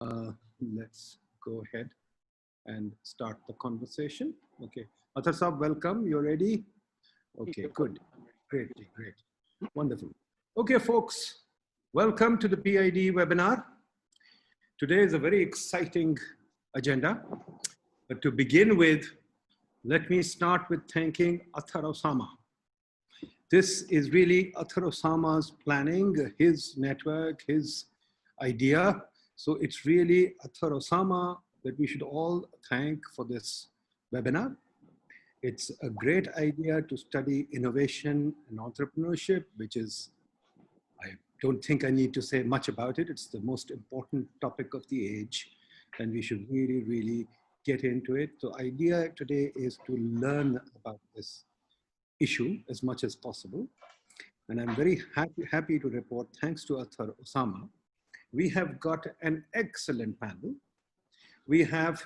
Let's go ahead and start the conversation. Okay, Athar Saab, welcome. You're ready? Okay, good. Great, great. Wonderful. Okay, folks, welcome to the PIDE webinar. Today is a very exciting agenda. But to begin with, let me start with thanking Athar Osama. This is really Athar Osama's planning, his network, his idea. So it's really Athar Osama that we should all thank for this webinar. It's a great idea to study innovation and entrepreneurship, which is, I don't think I need to say much about it. It's the most important topic of the age, and we should really, really get into it. So idea today is to learn about this issue as much as possible. And I'm very happy to report, thanks to Athar Osama, we have got an excellent panel. We have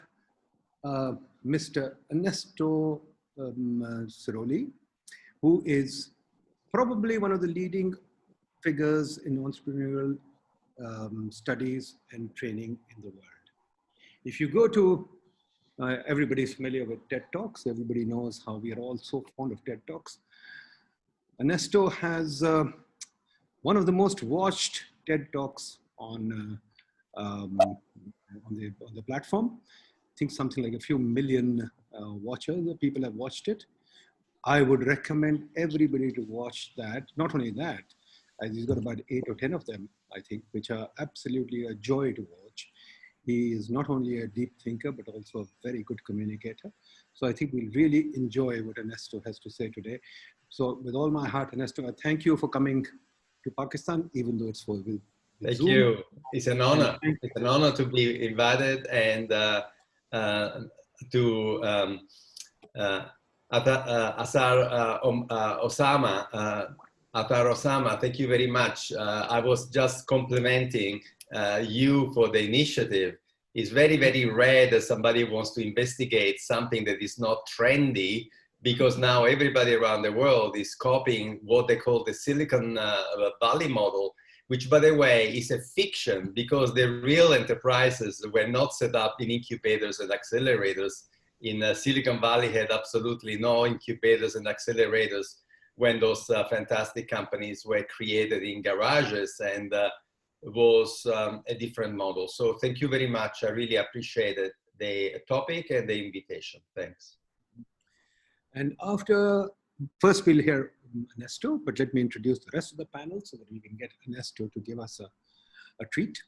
Mr. Ernesto Ciroli, who is probably one of the leading figures in entrepreneurial studies and training in the world. If you go to, everybody's familiar with TED Talks. Everybody knows how we are all so fond of TED Talks. Ernesto has one of the most watched TED Talks on the platform. I think something like a few million watchers, people have watched it. I would recommend everybody to watch that. Not only that, he's got about 8 or 10 of them, I think, which are absolutely a joy to watch. He is not only a deep thinker, but also a very good communicator. So I think we'll really enjoy what Ernesto has to say today. So with all my heart, Ernesto, I thank you for coming to Pakistan, even though it's for with Thank Zoom. you. It's an honor. It's an honor to be invited and to Athar Osama. Thank you very much. I was just complimenting you for the initiative. It's very, very rare that somebody wants to investigate something that is not trendy, because now everybody around the world is copying what they call the Silicon Valley model, which, by the way, is a fiction, because the real enterprises were not set up in incubators and accelerators. In Silicon Valley had absolutely no incubators and accelerators when those fantastic companies were created in garages, and was a different model. So thank you very much. I really appreciated the topic and the invitation. Thanks. And after, first we'll hear Ernesto, but let me introduce the rest of the panel so that we can get Ernesto to give us a treat.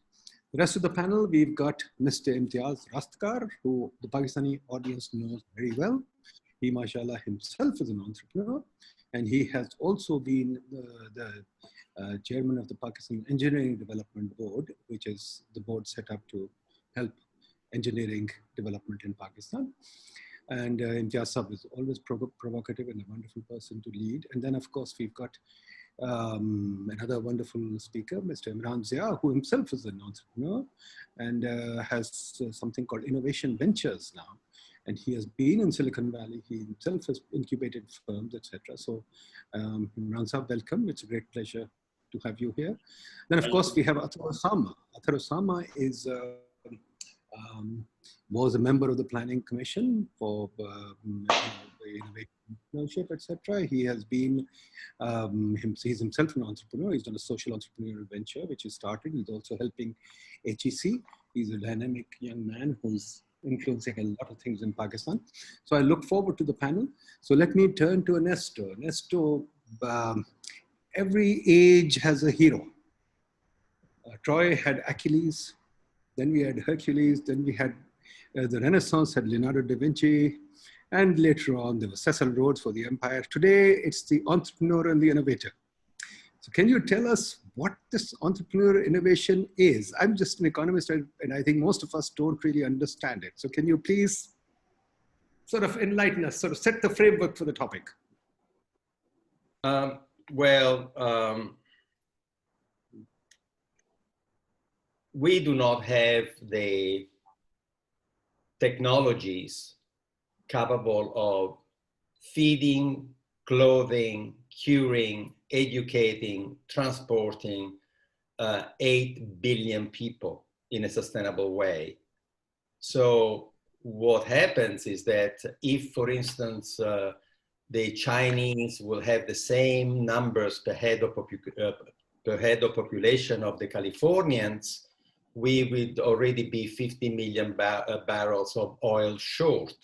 The rest of the panel, we've got Mr. Imtiaz Rastkar, who the Pakistani audience knows very well. He, mashallah, himself is an entrepreneur, and he has also been the chairman of the Pakistan Engineering Development Board, which is the board set up to help engineering development in Pakistan. And Imtiaz Sahab is always provocative and a wonderful person to lead. And then, of course, we've got another wonderful speaker, Mr. Imran Zia, who himself is an entrepreneur and has something called Innovation Ventures now. And he has been in Silicon Valley. He himself has incubated firms, etc. So, Imran Sahab, welcome. It's a great pleasure to have you here. Then, of course, we have Athar Osama. Athar Osama is was a member of the Planning Commission for Innovation, etc. He has been, he's himself an entrepreneur. He's done a social entrepreneurial venture, which he started. He's also helping HEC. He's a dynamic young man who's influencing a lot of things in Pakistan. So I look forward to the panel. So let me turn to Ernesto. Ernesto, every age has a hero. Troy had Achilles. Then we had Hercules, then we had the Renaissance had Leonardo da Vinci, and later on there was Cecil Rhodes for the empire. Today, it's the entrepreneur and the innovator. So can you tell us what this entrepreneur innovation is? I'm just an economist, and I think most of us don't really understand it. So can you please sort of enlighten us, sort of set the framework for the topic? We do not have the technologies capable of feeding, clothing, curing, educating, transporting 8 billion people in a sustainable way. So what happens is that if, for instance, the Chinese will have the same numbers per head of population of the Californians, we would already be 50 million barrels of oil short.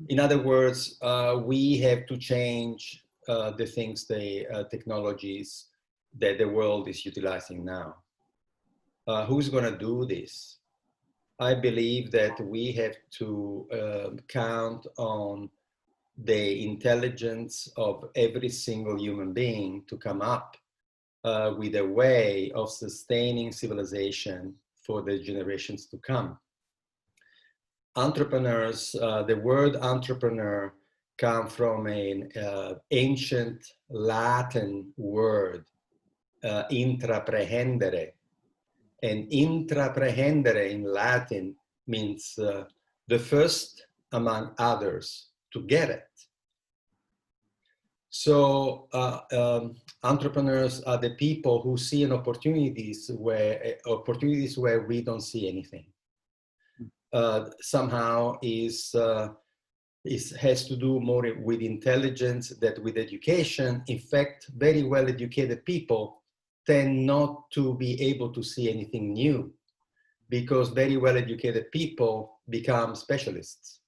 In other words, we have to change the things, the technologies that the world is utilizing now. Who's going to do this? I believe that we have to count on the intelligence of every single human being to come up with a way of sustaining civilization for the generations to come. Entrepreneurs, the word entrepreneur comes from an ancient Latin word, intraprehendere. And intraprehendere in Latin means the first among others to get it. So entrepreneurs are the people who see an opportunities where we don't see anything. Somehow has to do more with intelligence than with education. In fact, very well educated people tend not to be able to see anything new, because very well educated people become specialists.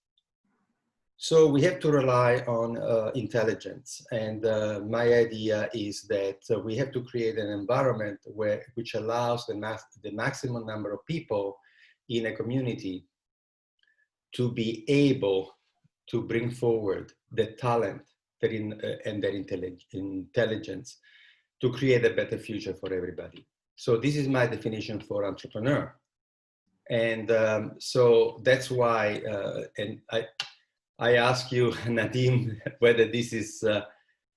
So we have to rely on intelligence. And my idea is that we have to create an environment which allows the maximum number of people in a community to be able to bring forward the talent and their intelligence to create a better future for everybody. So this is my definition for entrepreneur. And so that's why, and I ask you, Nadim, whether this is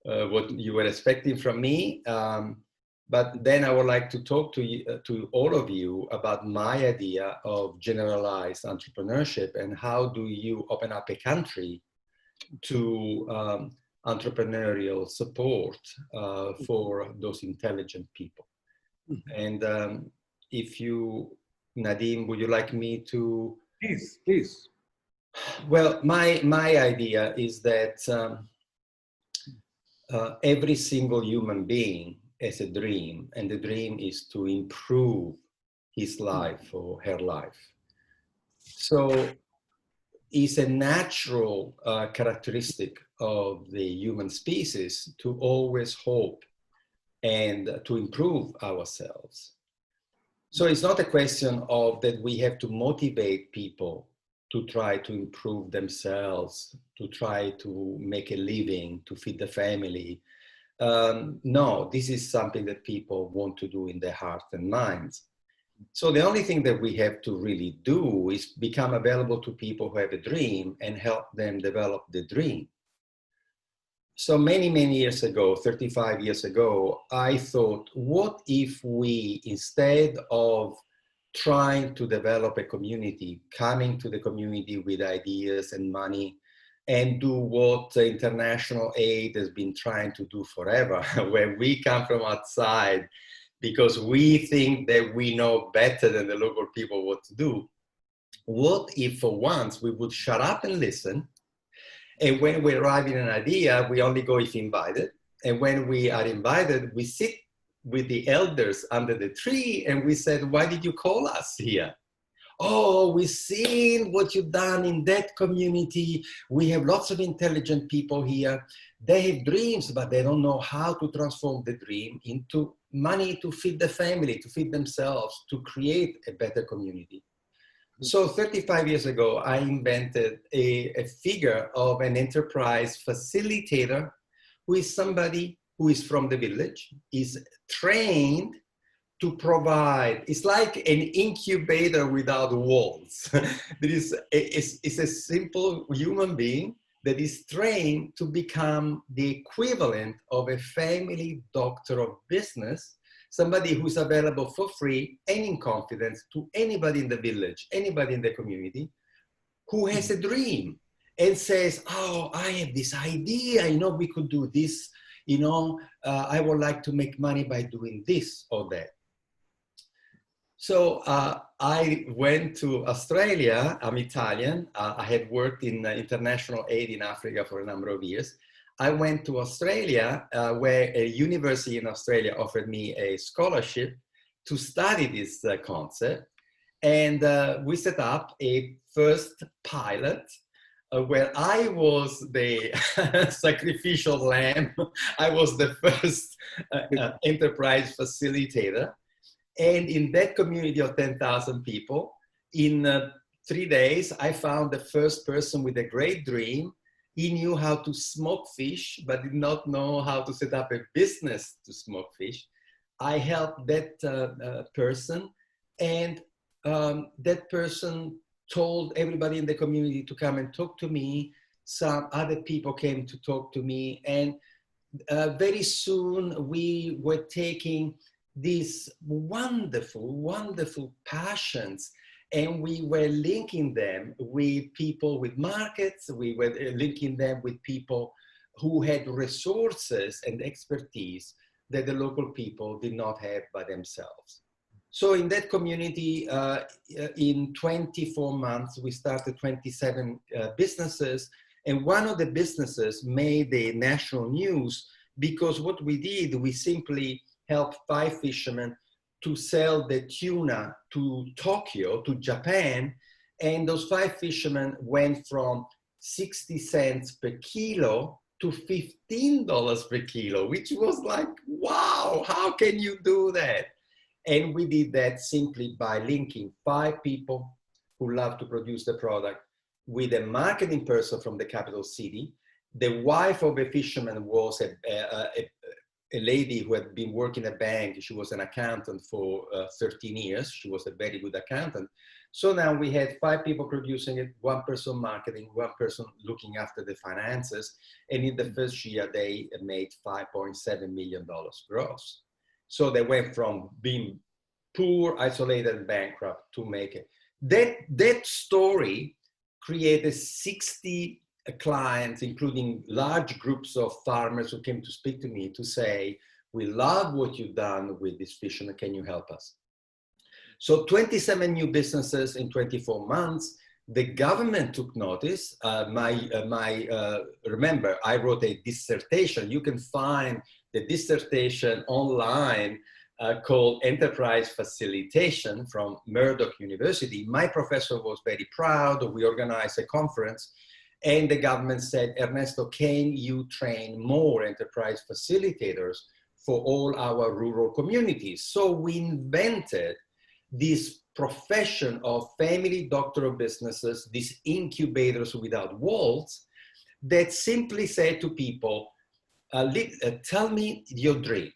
what you were expecting from me. But then I would like to talk to all of you about my idea of generalized entrepreneurship and how do you open up a country to entrepreneurial support for those intelligent people. And if you, Nadim, would you like me to? Please, please. Well, my idea is that every single human being has a dream, and the dream is to improve his life or her life. So it's a natural characteristic of the human species to always hope and to improve ourselves. So it's not a question of that we have to motivate people to try to improve themselves, to try to make a living, to feed the family. No, this is something that people want to do in their hearts and minds. So the only thing that we have to really do is become available to people who have a dream and help them develop the dream. So many, many years ago, 35 years ago, I thought, what if we, instead of trying to develop a community, coming to the community with ideas and money, and do what international aid has been trying to do forever, where we come from outside because we think that we know better than the local people what to do. What if for once we would shut up and listen? And when we arrive in an idea, we only go if invited. And when we are invited, we sit with the elders under the tree and we said, why did you call us here? Oh, we've seen what you've done in that community. We have lots of intelligent people here. They have dreams, but they don't know how to transform the dream into money to feed the family, to feed themselves, to create a better community. So 35 years ago, I invented a figure of an enterprise facilitator who is somebody who is from the village, is trained to provide. It's like an incubator without walls. It's a simple human being that is trained to become the equivalent of a family doctor of business, somebody who's available for free and in confidence to anybody in the village, anybody in the community who has a dream and says, oh, I have this idea, we could do this, I would like to make money by doing this or that. So I went to Australia. I'm Italian. I had worked in international aid in Africa for a number of years. I went to Australia, where a university in Australia offered me a scholarship to study this concept. And we set up a first pilot where I was the sacrificial lamb. I was the first enterprise facilitator. And in that community of 10,000 people, in 3 days, I found the first person with a great dream. He knew how to smoke fish, but did not know how to set up a business to smoke fish. I helped that person, and that person told everybody in the community to come and talk to me. Some other people came to talk to me, and very soon we were taking these wonderful, wonderful passions, and we were linking them with people with markets. We were linking them with people who had resources and expertise that the local people did not have by themselves. So in that community, in 24 months, we started 27 businesses, and one of the businesses made the national news because what we did, we simply helped 5 fishermen to sell the tuna to Tokyo, to Japan, and those 5 fishermen went from 60 cents per kilo to $15 per kilo, which was like, wow, how can you do that? And we did that simply by linking 5 people who love to produce the product with a marketing person from the capital city. The wife of a fisherman was a lady who had been working in a bank. She was an accountant for 13 years. She was a very good accountant. So now we had 5 people producing it, 1 person marketing, 1 person looking after the finances. And in the first year, they made $5.7 million gross. So they went from being poor, isolated, bankrupt to make it. That story created 60 clients, including large groups of farmers who came to speak to me to say, we love what you've done with this fisherman, can you help us? So 27 new businesses in 24 months. The government took notice. Remember, I wrote a dissertation. You can find the dissertation online called Enterprise Facilitation from Murdoch University. My professor was very proud. We organized a conference. And the government said, Ernesto, can you train more enterprise facilitators for all our rural communities? So we invented this profession of family doctor of businesses, these incubators without walls, that simply said to people, tell me your dream.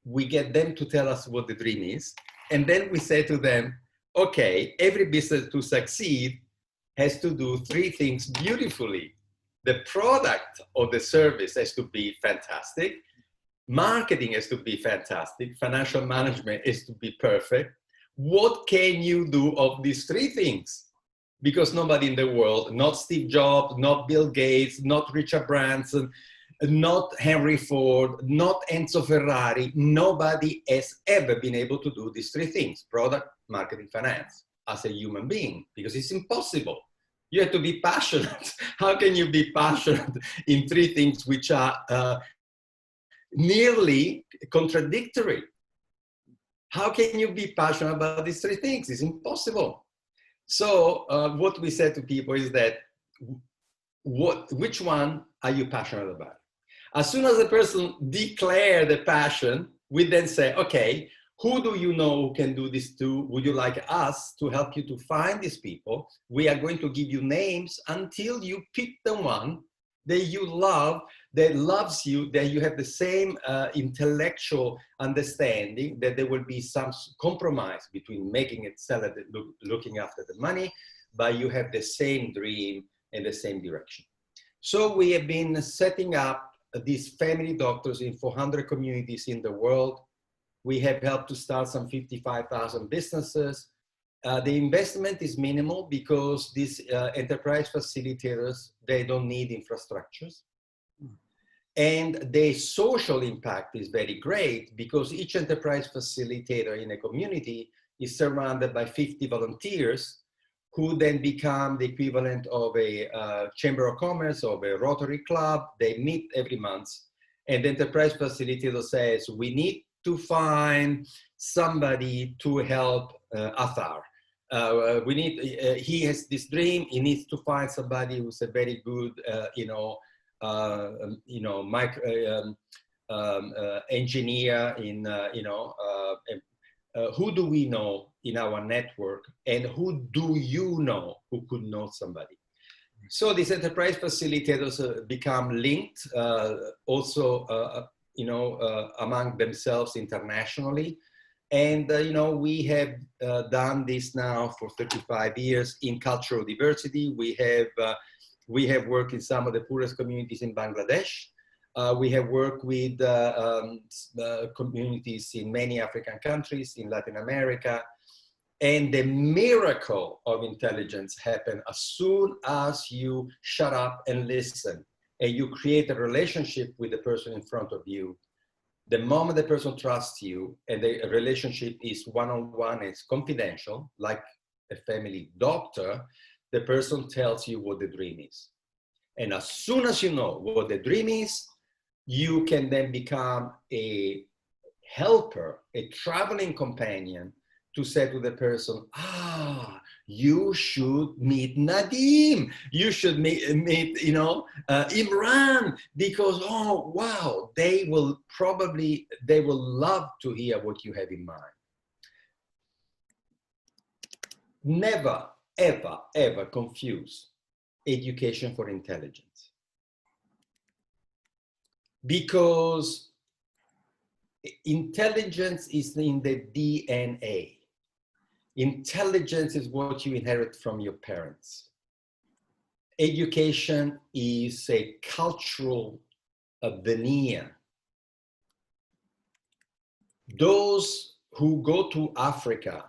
We get them to tell us what the dream is. And then we say to them, okay, every business to succeed has to do 3 things beautifully. The product or the service has to be fantastic. Marketing has to be fantastic. Financial management is to be perfect. What can you do of these 3 things? Because nobody in the world, not Steve Jobs, not Bill Gates, not Richard Branson, not Henry Ford, not Enzo Ferrari, nobody has ever been able to do these 3 things: product, marketing, finance, as a human being, because it's impossible. You have to be passionate. How can you be passionate in 3 things which are nearly contradictory? How can you be passionate about these 3 things? It's impossible. So what we said to people is that, which one are you passionate about? As soon as the person declares the passion, we then say, okay, who do you know who can do this too? Would you like us to help you to find these people? We are going to give you names until you pick the one that you love, that loves you, that you have the same intellectual understanding, that there will be some compromise between making it, sell it, looking after the money, but you have the same dream and the same direction. So we have been setting up these family doctors in 400 communities in the world. We have helped to start some 55,000 businesses. The investment is minimal because these enterprise facilitators, they don't need infrastructures. And the social impact is very great because each enterprise facilitator in a community is surrounded by 50 volunteers who then become the equivalent of a chamber of commerce or a Rotary Club. They meet every month, and the enterprise facilitator says, we need to find somebody to help Athar. He has this dream. He needs to find somebody who's a very good, engineer in, who do we know in our network, and who do you know who could know somebody? So these enterprise facilitators become linked among themselves internationally. And, we have done this now for 35 years in cultural diversity. We have worked in some of the poorest communities in Bangladesh. We have worked with communities in many African countries, in Latin America. And the miracle of intelligence happens as soon as you shut up and listen, and you create a relationship with the person in front of you. The moment the person trusts you and the relationship is one-on-one, it's confidential, like a family doctor, the person tells you what the dream is. And as soon as you know what the dream is, you can then become a helper, a traveling companion, to say to the person, you should meet Nadim. You should meet Imran, because, oh, wow, they will love to hear what you have in mind. Never, ever, ever confuse education for intelligence. Because intelligence is in the DNA. Intelligence is what you inherit from your parents. Education is a cultural veneer. Those who go to Africa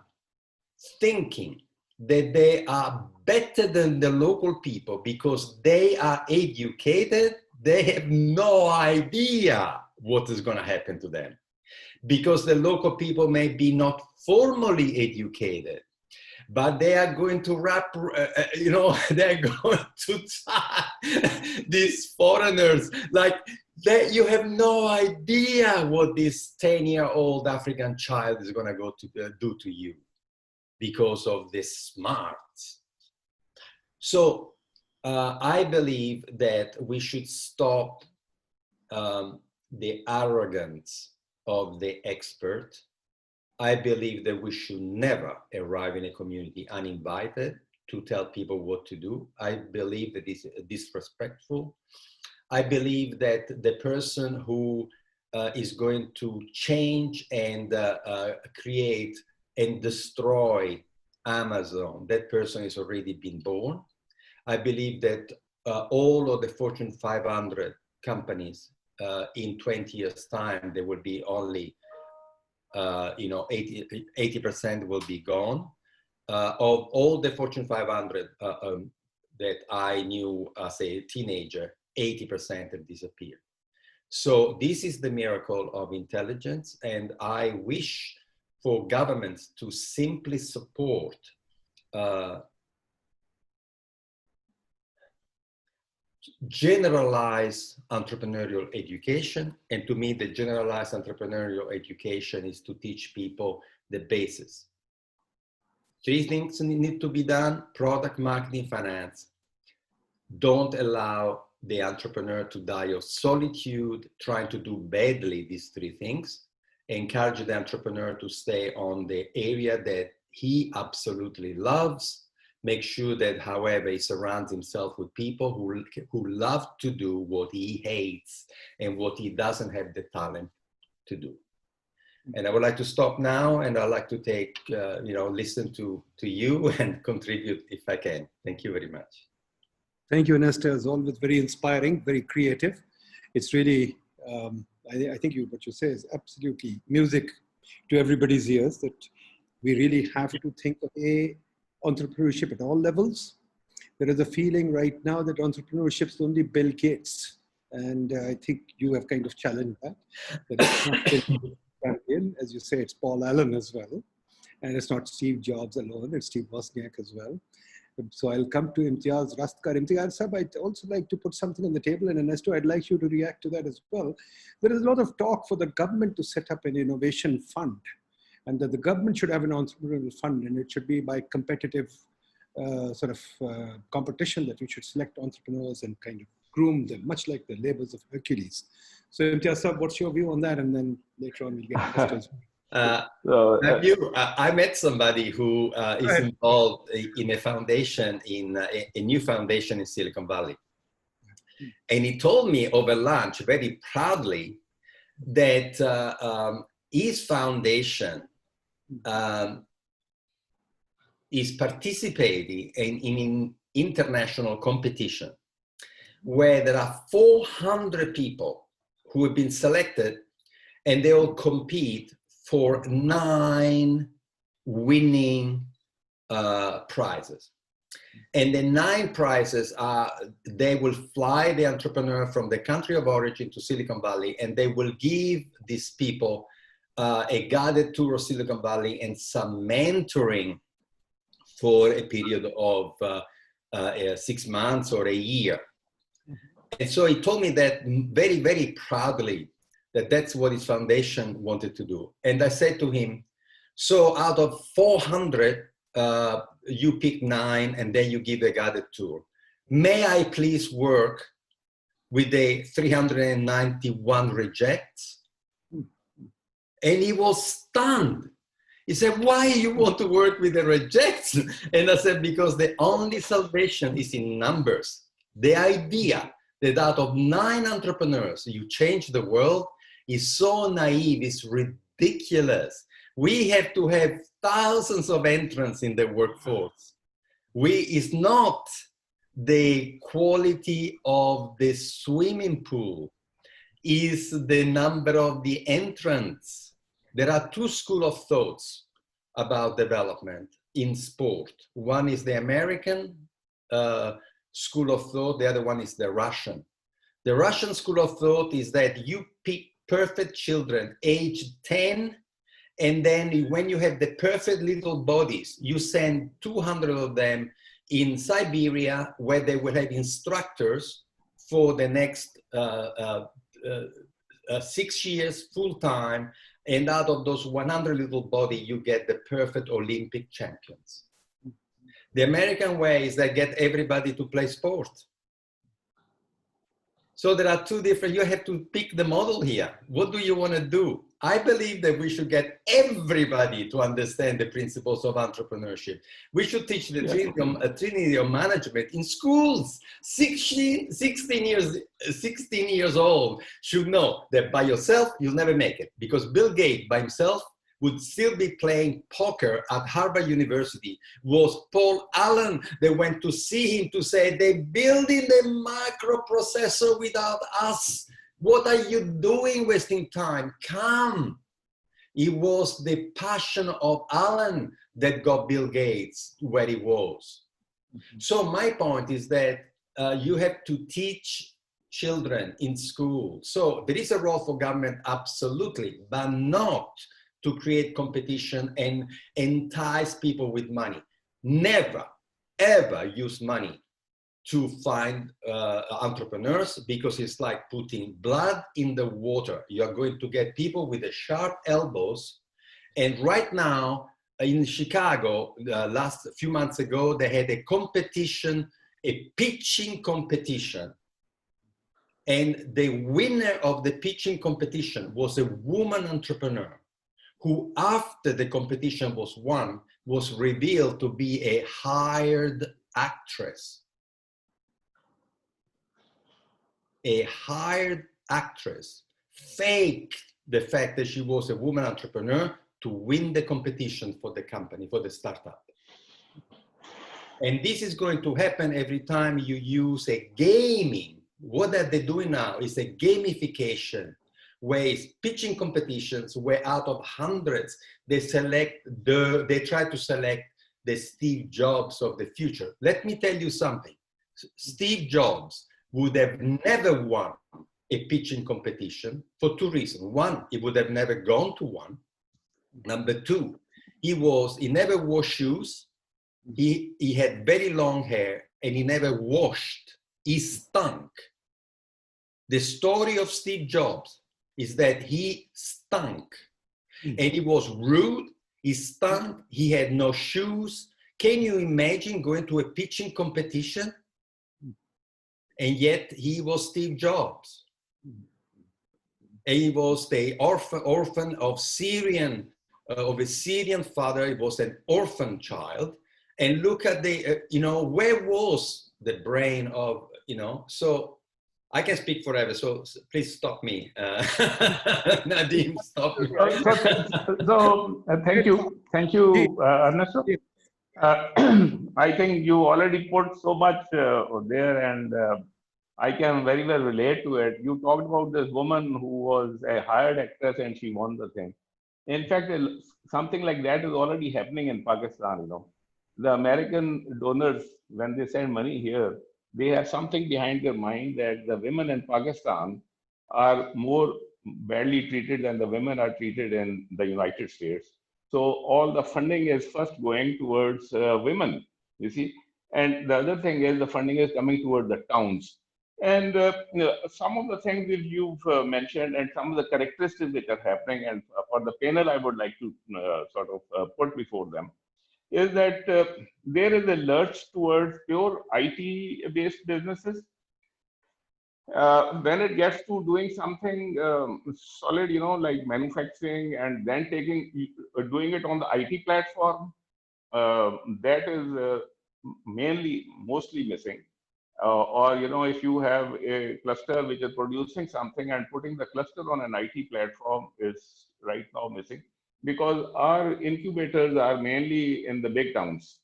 thinking that they are better than the local people because they are educated, they have no idea what is going to happen to them. Because the local people may be not formally educated, but they are going to they're going to these foreigners, like you have no idea what this 10-year-old African child is going to go to do to you because of this smarts. So I believe that we should stop the arrogance of the expert. I believe that we should never arrive in a community uninvited to tell people what to do. I believe that it's disrespectful. I believe that the person who is going to change and create and destroy Amazon, that person has already been born. I believe that all of the Fortune 500 companies in 20 years' time, there will be only, 80% will be gone. Of all the Fortune 500 that I knew as a teenager, 80% have disappeared. So this is the miracle of intelligence, and I wish for governments to simply support generalized entrepreneurial education. And to me, the generalized entrepreneurial education is to teach people the basis. 3 things need to be done: product, marketing, finance. Don't allow the entrepreneur to die of solitude trying to do badly these 3 things. Encourage the entrepreneur to stay on the area that he absolutely loves. Make sure that, however, he surrounds himself with people who love to do what he hates and what he doesn't have the talent to do. And I would like to stop now, and I'd like to take, listen to you and contribute if I can. Thank you very much. Thank you, Ernesto. As always, very inspiring, very creative. It's really, I think what you say is absolutely music to everybody's ears, that we really have to think of entrepreneurship at all levels. There is a feeling right now that entrepreneurship is only Bill Gates. And I think you have kind of challenged that. That it's not Bill, as you say, it's Paul Allen as well. And it's not Steve Jobs alone, it's Steve Wozniak as well. So I'll come to Imtiaz Rastkar. Imtiaz Sahab, I'd also like to put something on the table, and Ernesto, I'd like you to react to that as well. There is a lot of talk for the government to set up an innovation fund, and that the government should have an entrepreneurial fund, and it should be by competitive competition, that we should select entrepreneurs and kind of groom them, much like the labors of Hercules. So Imtiaz Sahab, what's your view on that? And then later on we'll get Ernesto's view. I met somebody who is involved in a foundation, a new foundation in Silicon Valley. And he told me over lunch very proudly that his foundation is participating in international competition where there are 400 people who have been selected, and they all compete for 9 winning prizes. And the 9 prizes are, they will fly the entrepreneur from the country of origin to Silicon Valley, and they will give these people a guided tour of Silicon Valley and some mentoring for a period of 6 months or a year. And so he told me that very, very proudly, that that's what his foundation wanted to do. And I said to him, so out of 400, you pick 9 and then you give a guided tour. May I please work with the 391 rejects? And he was stunned. He said, why you want to work with the rejects? And I said, because the only salvation is in numbers. The idea that out of 9 entrepreneurs, you change the world is so naive, it's ridiculous. We have to have thousands of entrants in the workforce. It's not the quality of the swimming pool, it's the number of the entrants. There are 2 schools of thoughts about development in sport. One is the American school of thought, the other one is the Russian. The Russian school of thought is that you pick perfect children aged 10, and then when you have the perfect little bodies, you send 200 of them in Siberia, where they will have instructors for the next 6 years full time, and out of those 100 little bodies, you get the perfect Olympic champions. The American way is that get everybody to play sport. So there are 2 different, you have to pick the model here. What do you want to do? I believe that we should get everybody to understand the principles of entrepreneurship. We should teach the trinity of management in schools. 16 years old should know that by yourself, you'll never make it. Because Bill Gates by himself would still be playing poker at Harvard University. Was Paul Allen that went to see him to say, they're building the microprocessor without us. What are you doing wasting time? Come. It was the passion of Allen that got Bill Gates where he was. So my point is that you have to teach children in school. So there is a role for government, absolutely, but not to create competition and entice people with money. Never, ever use money to find entrepreneurs, because it's like putting blood in the water. You are going to get people with the sharp elbows. And right now in Chicago, last few months ago, they had a competition, a pitching competition. And the winner of the pitching competition was a woman entrepreneur, who after the competition was won, was revealed to be a hired actress. A hired actress faked the fact that she was a woman entrepreneur to win the competition for the company, for the startup. And this is going to happen every time you use a gaming. What are they doing now is a gamification, where it's pitching competitions, where out of hundreds, they try to select the Steve Jobs of the future. Let me tell you something. Steve Jobs would have never won a pitching competition for 2 reasons. One, he would have never gone to one. Number 2, He never wore shoes. He had very long hair, and he never washed. He stunk. The story of Steve Jobs is that he stunk, and he was rude. He stunk. He had no shoes. Can you imagine going to a pitching competition? And yet he was Steve Jobs. And he was the orphan of a Syrian father. He was an orphan child. And look at the, where was the brain of, so I can speak forever, so please stop me. Nadeem, stop me. Thank you, Ernesto. I think you already put so much there, and I can very well relate to it. You talked about this woman who was a hired actress and she won the thing. In fact, something like that is already happening in Pakistan. The American donors, when they send money here, they have something behind their mind that the women in Pakistan are more badly treated than the women are treated in the United States. So all the funding is first going towards women, you see. And the other thing is the funding is coming towards the towns. And some of the things that you've mentioned and some of the characteristics which are happening, and for the panel, I would like to put before them, is that there is a lurch towards pure IT-based businesses. When it gets to doing something solid, like manufacturing, and then doing it on the IT platform, that is mostly missing. Or if you have a cluster which is producing something and putting the cluster on an IT platform is right now missing, because our incubators are mainly in the big towns,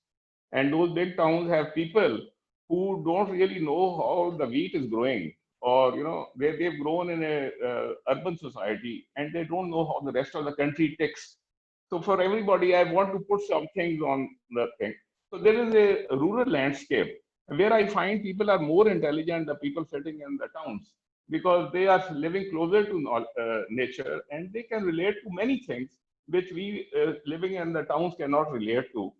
and those big towns have people who don't really know how the wheat is growing, or they've grown in a urban society and they don't know how the rest of the country ticks. So for everybody, I want to put some things on the thing. So there is a rural landscape where I find people are more intelligent than people sitting in the towns, because they are living closer to nature and they can relate to many things which we living in the towns cannot relate to.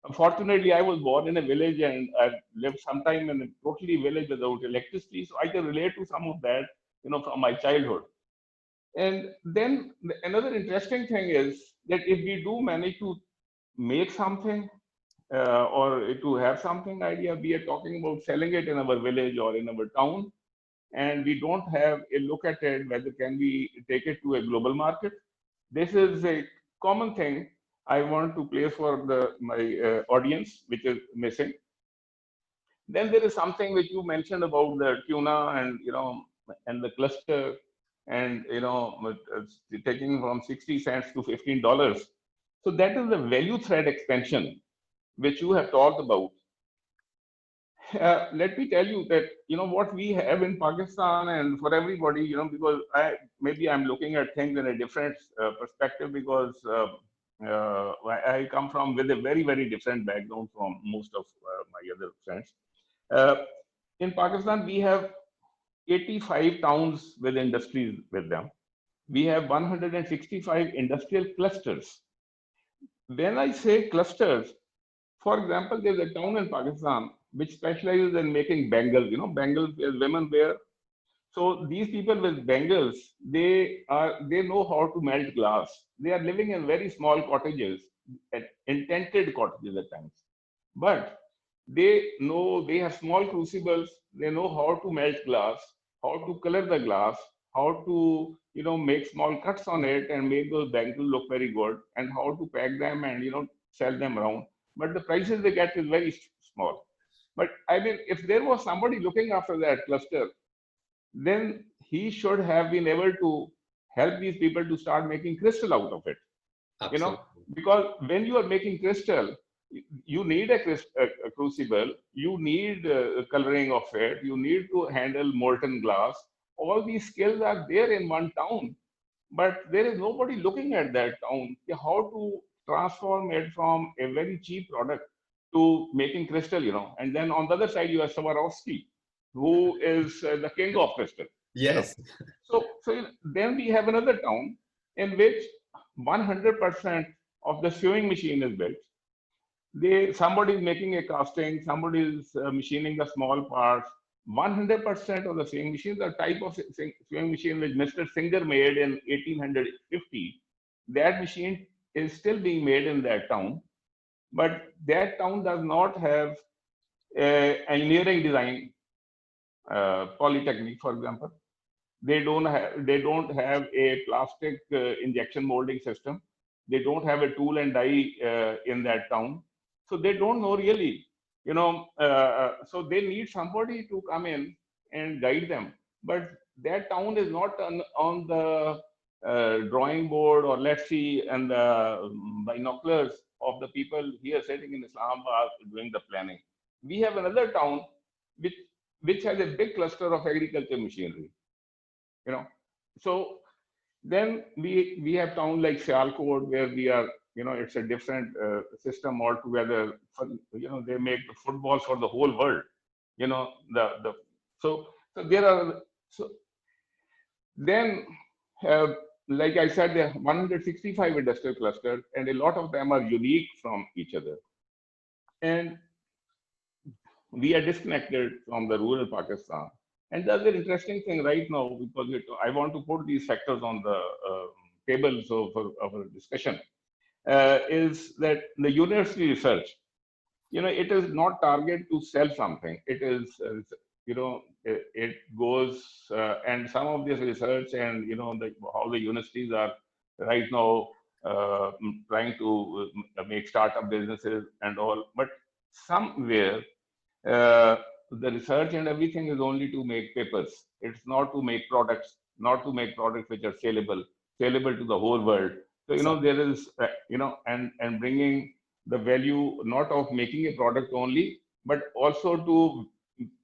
Unfortunately, I was born in a village and I lived sometime in a totally village without electricity, so I can relate to some of that, from my childhood. And then another interesting thing is that if we do manage to make something or to have something idea, we are talking about selling it in our village or in our town, and we don't have a look at it whether can we take it to a global market. This is a common thing I want to place for my audience, which is missing. Then there is something which you mentioned about the tuna and the cluster, and taking from 60 cents to $15. So that is the value thread expansion which you have talked about. Let me tell you that what we have in Pakistan, and for everybody, because maybe I'm looking at things in a different perspective, because I come from with a very, very different background from most of my other friends. In Pakistan, we have 85 towns with industries with them. We have 165 industrial clusters. When I say clusters, for example, there's a town in Pakistan which specializes in making bangles. Bangles is women wear. So these people with bangles, they know how to melt glass. They are living in very small cottages, tented cottages at times. But they have small crucibles. They know how to melt glass, how to color the glass, how to make small cuts on it and make those bangles look very good, and how to pack them and sell them around. But the prices they get is very small. But I mean, if there was somebody looking after that cluster, then he should have been able to help these people to start making crystal out of it. Absolutely. Because when you are making crystal, you need a crucible, you need coloring of it, you need to handle molten glass. All these skills are there in one town, but there is nobody looking at that town, how to transform it from a very cheap product to making crystal, And then on the other side, you have Swarovski, who is the king of crystal. Yes. So then we have another town in which 100% of the sewing machine is built. Somebody is making a casting, somebody is machining the small parts. 100% of the sewing machine, the type of sewing machine which Mr. Singer made in 1850, that machine is still being made in that town, but that town does not have engineering design, polytechnic, for example. They don't have a plastic injection molding system. They don't have a tool and die in that town. So they don't know really, so they need somebody to come in and guide them. But that town is not on the drawing board, or let's see, and the binoculars of the people here sitting in Islamabad doing the planning. We have another town which has a big cluster of agriculture machinery. So then we have towns like Sialkot, where we are, it's a different system altogether. They make the footballs for the whole world. So there are, so then like I said, there are 165 industrial clusters, and a lot of them are unique from each other. And we are disconnected from the rural Pakistan. And that's an interesting thing right now, because I want to put these factors on the table for our discussion, is that the university research, it is not targeted to sell something. It is, it goes, and some of this research and, how the universities are right now trying to make startup businesses and all, but somewhere, the research and everything is only to make papers. It's not to make products, which are saleable to the whole world. So, there is, and bringing the value, not of making a product only, but also to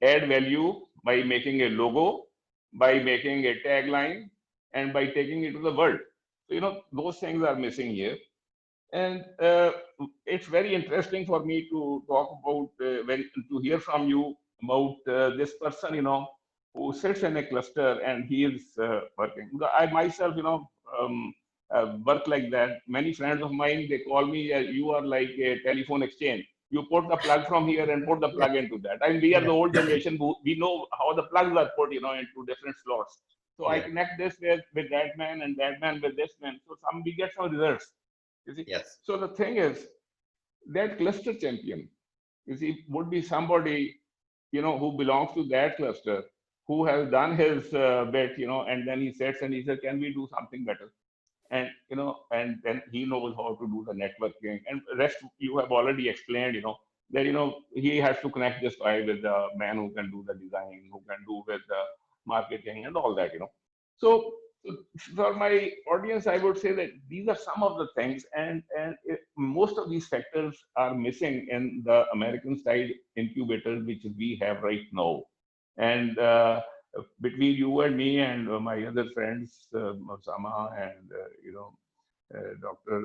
add value by making a logo, by making a tagline, and by taking it to the world. So, those things are missing here. And it's very interesting for me to talk about, to hear from you about this person, who sits in a cluster and he is working. I myself, work like that. Many friends of mine, they call me, you are like a telephone exchange. You put the plug from here and put the plug into that. And we are the old generation who we know how the plugs are put, into different slots. So I connect this with that man, and that man with this man. So we get some results. You see? Yes. So the thing is, that cluster champion, would be somebody, who belongs to that cluster, who has done his bit, and then he sits and he says, can we do something better? And, and then he knows how to do the networking, and rest you have already explained, that, he has to connect this guy with the man who can do the design, who can do with the marketing and all that, So for my audience, I would say that these are some of the things, and most of these factors are missing in the American style incubators, which we have right now. And between you and me and my other friends, Osama and Dr.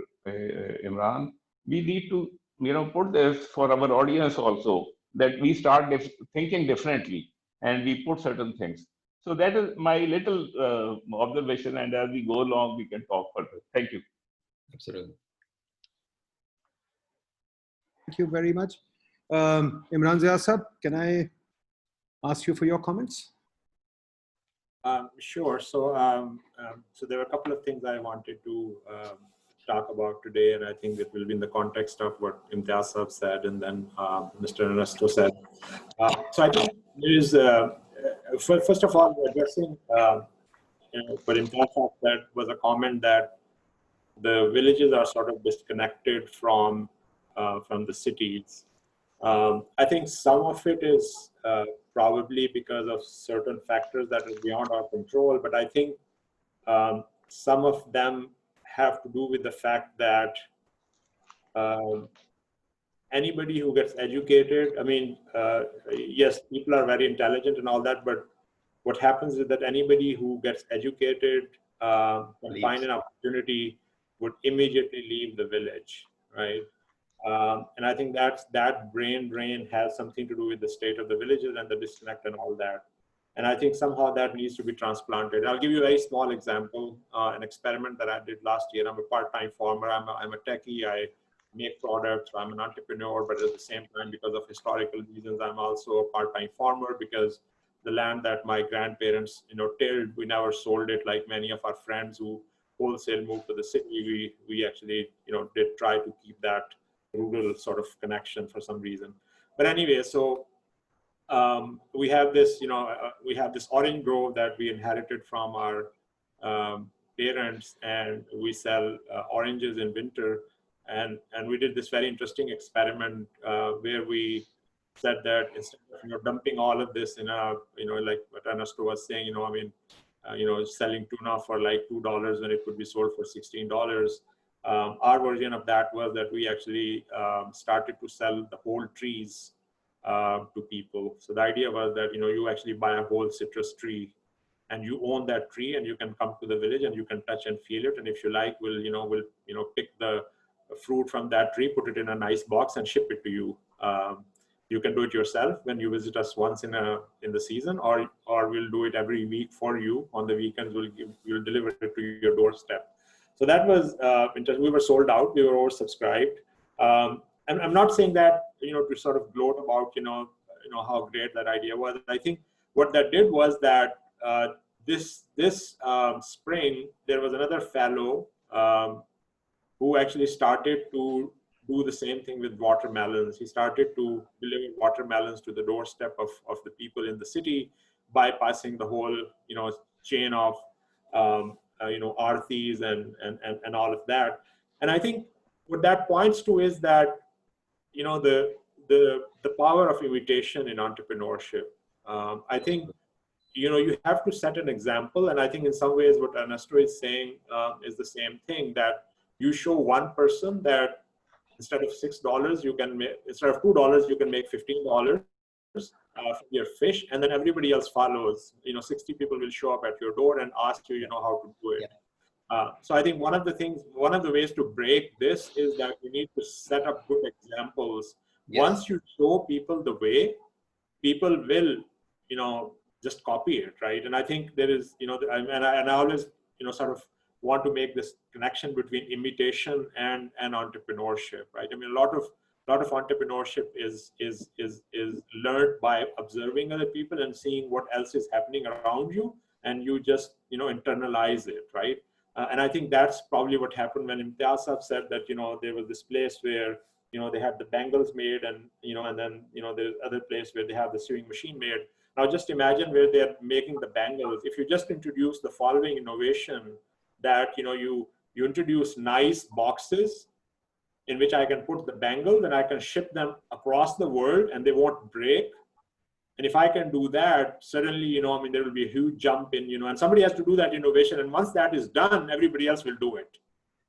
Imran, we need to put this for our audience also, that we start thinking differently, and we put certain things. So that is my little observation, and as we go along, we can talk further. Thank you. Absolutely. Thank you very much. Imran Ziasab, can I ask you for your comments? Sure. So, so there were a couple of things I wanted to talk about today, and I think it will be in the context of what Imtiaz Sahab said, and then Mr. Ernesto said. So I think there is, first of all, addressing what Imtiaz Sahab said was a comment that the villages are sort of disconnected from the cities. I think some of it is probably because of certain factors that are beyond our control, but I think some of them have to do with the fact that anybody who gets educated, I mean, yes, people are very intelligent and all that, but what happens is that anybody who gets educated can find an opportunity would immediately leave the village, right? And I think that brain drain has something to do with the state of the villages and the disconnect and all that. And I think somehow that needs to be transplanted. I'll give you a very small example, an experiment that I did last year. I'm a part-time farmer. I'm a techie. I make products. I'm an entrepreneur, but at the same time, because of historical reasons, I'm also a part-time farmer, because the land that my grandparents, tilled, we never sold it like many of our friends who wholesale moved to the city. We actually, did try to keep that rural sort of connection for some reason. But anyway, so we have this, we have this orange grove that we inherited from our parents, and we sell oranges in winter. And we did this very interesting experiment where we said that instead of dumping all of this in a, like what Ernesto was saying, selling tuna for like $2 when it could be sold for $16. Our version of that was that we actually started to sell the whole trees to people. So the idea was that you actually buy a whole citrus tree, and you own that tree, and you can come to the village and you can touch and feel it. And if you like, we'll pick the fruit from that tree, put it in a nice box, and ship it to you. You can do it yourself when you visit us once in the season, or we'll do it every week for you. On the weekends, we'll deliver it to your doorstep. So that was interesting. We were sold out. We were oversubscribed. And I'm not saying that to sort of gloat about how great that idea was. I think what that did was that this spring there was another fellow who actually started to do the same thing with watermelons. He started to deliver watermelons to the doorstep of the people in the city, bypassing the whole chain of arthis and all of that. And I think what that points to is that the power of imitation in entrepreneurship. I think you have to set an example, and I think in some ways what Ernesto is saying is the same thing, that you show one person that instead of $6 you can make, instead of $2 you can make $15 from your fish, and then everybody else follows. 60 people will show up at your door and ask you how to do it. Yeah. So I think one of the ways to break this is that you need to set up good examples. Yes. Once you show people the way, people will, just copy it, right? And I think there is, and I always, sort of want to make this connection between imitation and entrepreneurship, right? I mean, a lot of entrepreneurship is learned by observing other people and seeing what else is happening around you, and you just, internalize it, right? And I think that's probably what happened when Imtiaz said that, there was this place where, they had the bangles made, and, and then, there's other place where they have the sewing machine made. Now just imagine where they're making the bangles. If you just introduce the following innovation, that, you introduce nice boxes in which I can put the bangles and I can ship them across the world and they won't break. And if I can do that, suddenly, there will be a huge jump in, and somebody has to do that innovation. And once that is done, everybody else will do it.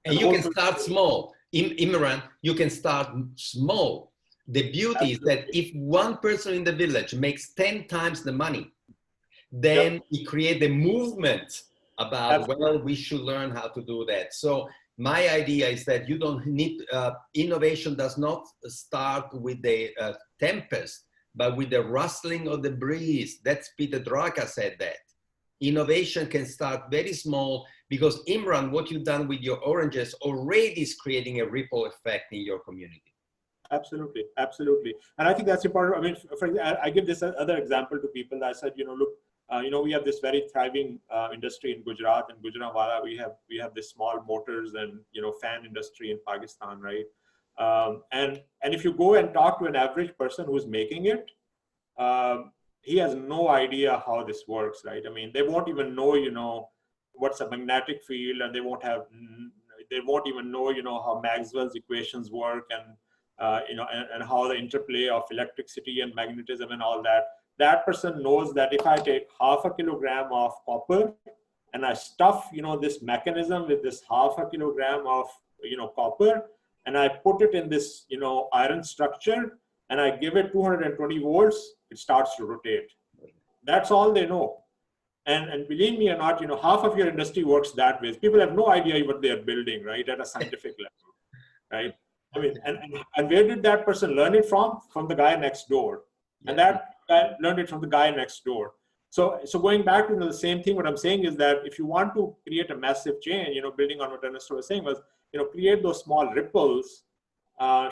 And you can start small. Imran, you can start small. The beauty is that if one person in the village makes 10 times the money, then we create a movement about, well, we should learn how to do that. So my idea is that you don't need, innovation does not start with the tempest, but with the rustling of the breeze. That's Peter Drucker said that. Innovation can start very small, because Imran, what you've done with your oranges already is creating a ripple effect in your community. Absolutely, absolutely. And I think that's important. I mean, I give this other example to people. I said, look, we have this very thriving industry in Gujarat and Gujranwala. We have this small motors and fan industry in Pakistan, right? And if you go and talk to an average person who's making it, he has no idea how this works, right? I mean, they won't even know, what's a magnetic field, and they won't even know, how Maxwell's equations work, and and how the interplay of electricity and magnetism and all that. That person knows that if I take half a kilogram of copper and I stuff, this mechanism with this half a kilogram of, copper, and I put it in this, iron structure, and I give it 220 volts, it starts to rotate. That's all they know. And believe me or not, half of your industry works that way. People have no idea what they are building, right, at a scientific level, right? I mean, and where did that person learn it from? From the guy next door. And that guy learned it from the guy next door. So going back to the same thing, what I'm saying is that if you want to create a massive change, building on what Ernesto was saying was, create those small ripples,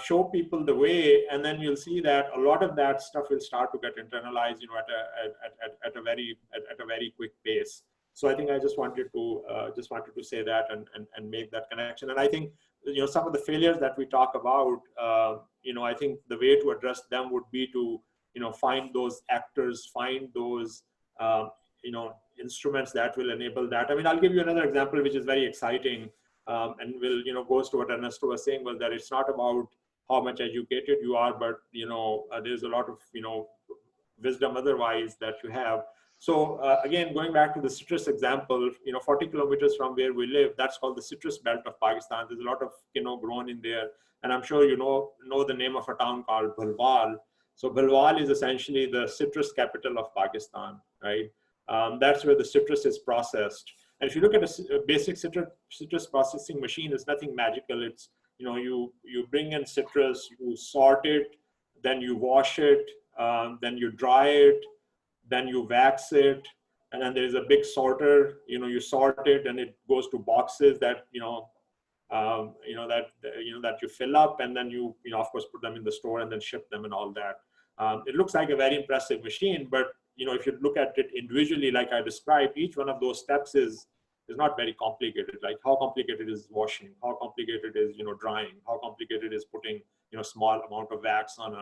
show people the way, and then you'll see that a lot of that stuff will start to get internalized, at a very quick pace. So I think I just wanted to say that and make that connection. And I think, some of the failures that we talk about, I think the way to address them would be to, find those actors, find those, instruments that will enable that. I mean, I'll give you another example, which is very exciting. And will, goes to what Ernesto was saying, was that it's not about how much educated you are, but, there's a lot of, wisdom otherwise that you have. So again, going back to the citrus example, 40 kilometers from where we live, that's called the citrus belt of Pakistan. There's a lot of, grown in there. And I'm sure you know the name of a town called Bhalwal. So Bhalwal is essentially the citrus capital of Pakistan, right? That's where the citrus is processed. And if you look at a basic citrus processing machine, it's nothing magical. It's, you bring in citrus, you sort it, then you wash it, then you dry it, then you wax it, and then there's a big sorter. You sort it, and it goes to boxes that that you fill up, and then you of course put them in the store and then ship them and all that. It looks like a very impressive machine, but if you look at it individually, like I described, each one of those steps is not very complicated. Like how complicated is washing? How complicated is drying? How complicated is putting small amount of wax on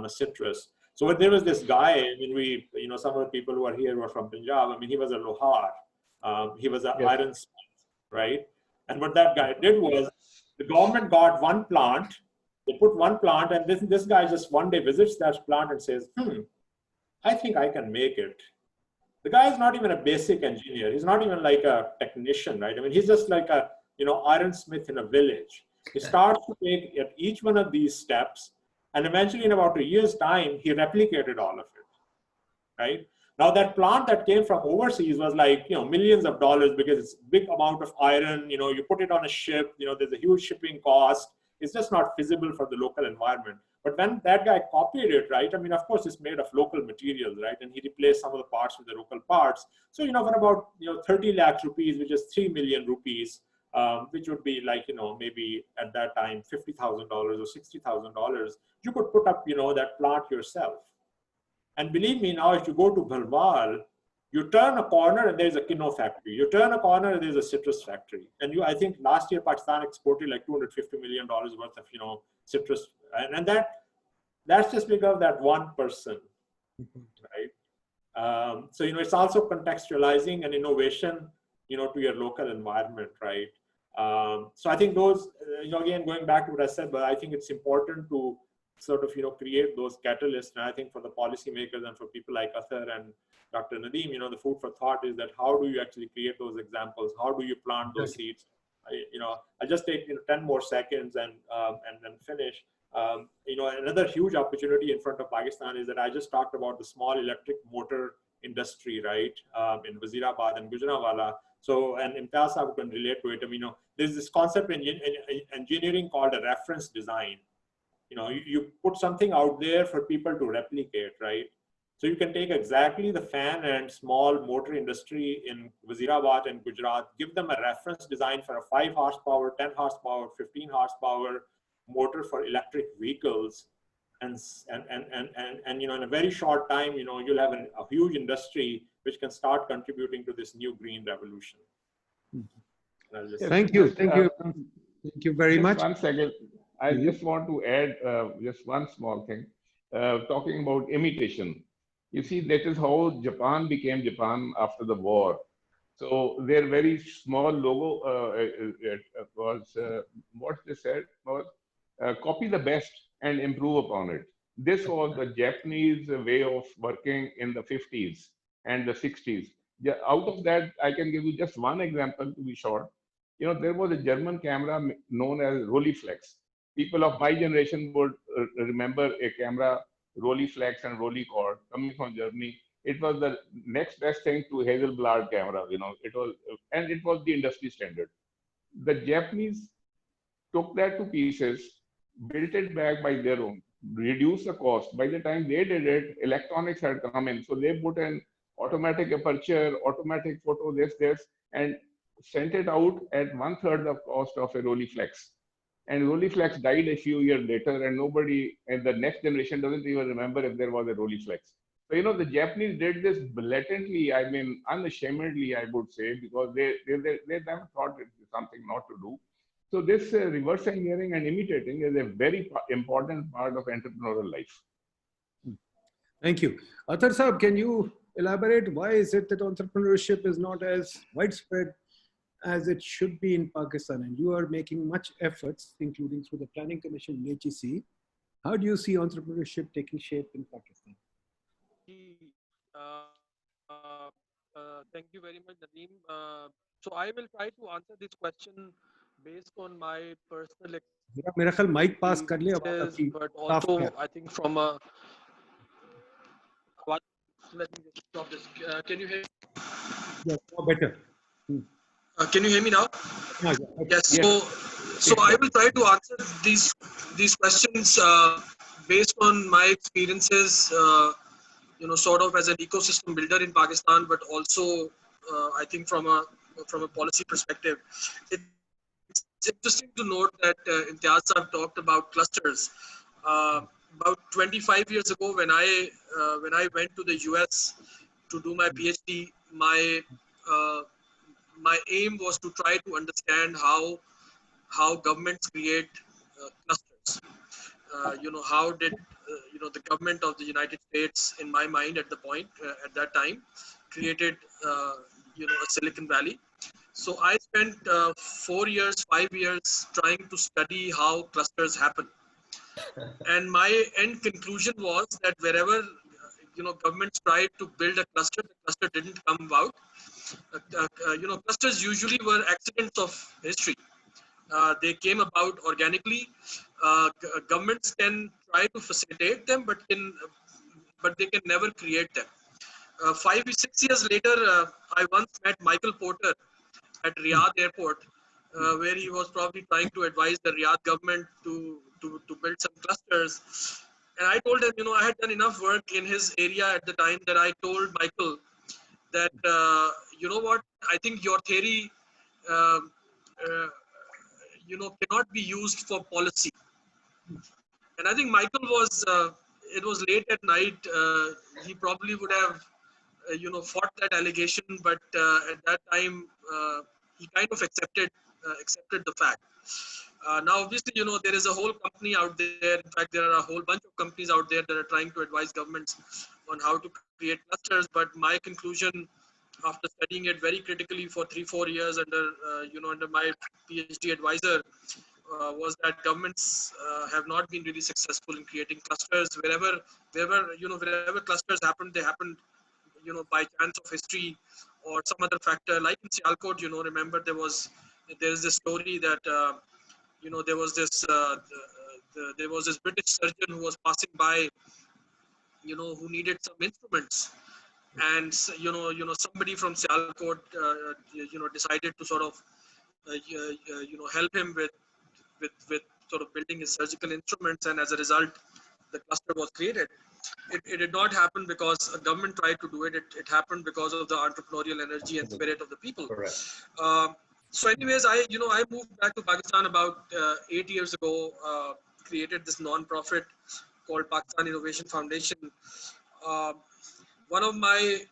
a citrus? So there was this guy. I mean, some of the people who are here were from Punjab. I mean, he was a lohar. He was an iron smith, right? And what that guy did was, the government got one plant. They put one plant, and this guy just one day visits that plant and says, I think I can make it. The guy is not even a basic engineer. He's not even like a technician, right? I mean, he's just like a, iron smith in a village. He starts to take at each one of these steps, and eventually in about a year's time, he replicated all of it, right? Now that plant that came from overseas was like, millions of dollars, because it's a big amount of iron, you put it on a ship, there's a huge shipping cost. It's just not feasible for the local environment. But when that guy copied it, right? I mean, of course, it's made of local materials, right? And he replaced some of the parts with the local parts. So, for about, 30 lakh rupees, which is 3 million rupees, which would be like, maybe at that time, $50,000 or $60,000, you could put up, that plant yourself. And believe me, now, if you go to Bhalwal, you turn a corner and there's a Kino factory. You turn a corner and there's a citrus factory. And I think last year, Pakistan exported like $250 million worth of, citrus. And that's just because of that one person, right? So, it's also contextualizing and innovation, to your local environment, right? So I think those, again, going back to what I said, but I think it's important to sort of, create those catalysts. And I think for the policymakers and for people like Athar and Dr. Nadeem, the food for thought is that how do you actually create those examples? How do you plant those seeds? I'll just take 10 more seconds and then finish. Another huge opportunity in front of Pakistan is that I just talked about the small electric motor industry, right, in Wazirabad and Gujranwala. So, and Imtiaz Sahab can relate to it. I mean, there's this concept in engineering called a reference design. You put something out there for people to replicate, right? So you can take exactly the fan and small motor industry in Wazirabad and Gujarat, give them a reference design for a 5 horsepower, 10 horsepower, 15 horsepower motor for electric vehicles, and in a very short time, you'll have a huge industry which can start contributing to this new green revolution. Thank you very much. One second, I just want to add just one small thing, talking about imitation. You see, that is how Japan became Japan after the war. So their very small logo was what they said was copy the best and improve upon it. This was the Japanese way of working in the 50s and the 60s. Yeah, out of that, I can give you just one example to be short. There was a German camera known as Rolleiflex. People of my generation would remember a camera, Rolleiflex and Rolleicord, coming from Germany. It was the next best thing to Hasselblad camera. It was the industry standard. The Japanese took that to pieces, built it back by their own, reduced the cost. By the time they did it, electronics had come in. So they put in automatic aperture, automatic photo, this, and sent it out at 1/3 the cost of a Rolleiflex. And Rolleiflex died a few years later, and nobody, and the next generation doesn't even remember if there was a Rolleiflex. So, you know, the Japanese did this blatantly, I mean, unashamedly, I would say, because they never thought it was something not to do. So this reverse engineering and imitating is a very important part of entrepreneurial life. Thank you. Athar Saab, can you elaborate why is it that entrepreneurship is not as widespread as it should be in Pakistan? And you are making much efforts, including through the Planning Commission in HEC. How do you see entrepreneurship taking shape in Pakistan? Thank you very much, Nadeem. So I will try to answer this question based on my personal मेरा ख्याल mic pass कर ले, आवाज experiences, आपकी but साफ also है. I think from a what, let me just stop this. Can you hear? Yeah, better. Can you hear me now? Yeah, Yes. yes. So I will try to answer these questions based on my experiences. You know, sort of as an ecosystem builder in Pakistan, but also I think from a policy perspective. It's interesting to note that Imtiaz Saab talked about clusters. About 25 years ago, when I went to the US to do my PhD, my aim was to try to understand how governments create clusters. You know, how did you know, the government of the United States, in my mind at the point at that time, created you know, a Silicon Valley. So I spent 4 years, 5 years trying to study how clusters happen. And my end conclusion was that wherever you know, governments tried to build a cluster, the cluster didn't come about. You know, clusters usually were accidents of history. They came about organically. Governments can try to facilitate them, but they can never create them. 5 or 6 years later, I once met Michael Porter at Riyadh airport, where he was probably trying to advise the Riyadh government to build some clusters. And I told him, you know, I had done enough work in his area at the time that I told Michael that, you know what, I think your theory, you know, cannot be used for policy. And I think Michael was, it was late at night. He probably would have, you know, fought that allegation, but at that time, he kind of accepted the fact. Now, obviously, you know, there is a whole company out there. In fact, there are a whole bunch of companies out there that are trying to advise governments on how to create clusters. But my conclusion, after studying it very critically for 3-4 years under, you know, under my PhD advisor, was that governments have not been really successful in creating clusters. Wherever you know, wherever clusters happened, they happened, you know, by chance of history or some other factor. Like in Sialkot, you know, remember there is this story that you know, there was this British surgeon who was passing by, you know, who needed some instruments, and you know, somebody from Sialkot you know, decided to sort of you know, help him with sort of building his surgical instruments, and as a result, the cluster was created. It did not happen because a government tried to do it. It happened because of the entrepreneurial energy and spirit of the people. Correct. So anyways, I moved back to Pakistan about 8 years ago, created this non-profit called Pakistan Innovation Foundation. One of my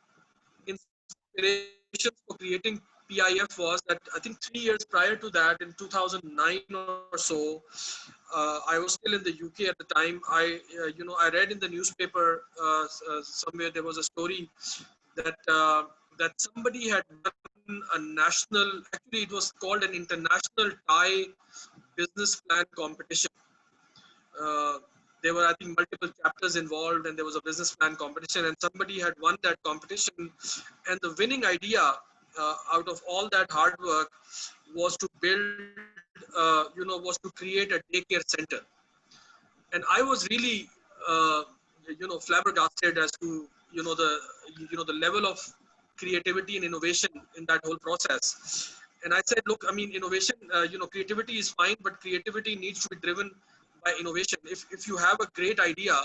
inspirations for creating PIF was that I think 3 years prior to that, in 2009 or so, I was still in the UK at the time. You know, I read in the newspaper somewhere there was a story that that somebody had done a national, actually it was called an international Thai business plan competition. There were, I think, multiple chapters involved, and there was a business plan competition, and somebody had won that competition. And the winning idea out of all that hard work was to build, you know, was to create a daycare center. And I was really, you know, flabbergasted as to, you know, the level of creativity and innovation in that whole process. And I said, look, I mean, innovation, you know, creativity is fine, but creativity needs to be driven by innovation. If you have a great idea,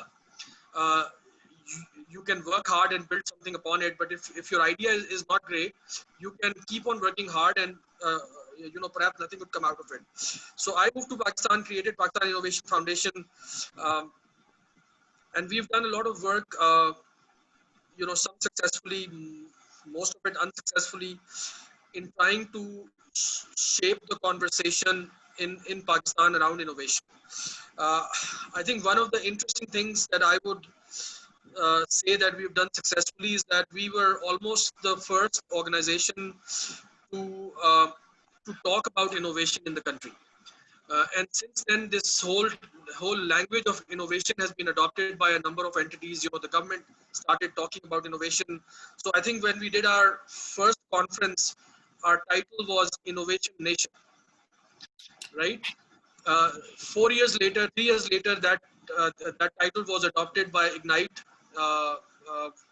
you can work hard and build something upon it. But if your idea is not great, you can keep on working hard and perhaps nothing would come out of it. So I moved to Pakistan, created Pakistan Innovation Foundation, and we've done a lot of work. Some successfully, most of it unsuccessfully, in trying to shape the conversation in Pakistan around innovation. I think one of the interesting things that I would say that we've done successfully is that we were almost the first organization to talk about innovation in the country. And since then, this whole language of innovation has been adopted by a number of entities. The government started talking about innovation. So I think when we did our first conference, our title was Innovation Nation, right? 4 years later, 3 years later, that title was adopted by Ignite,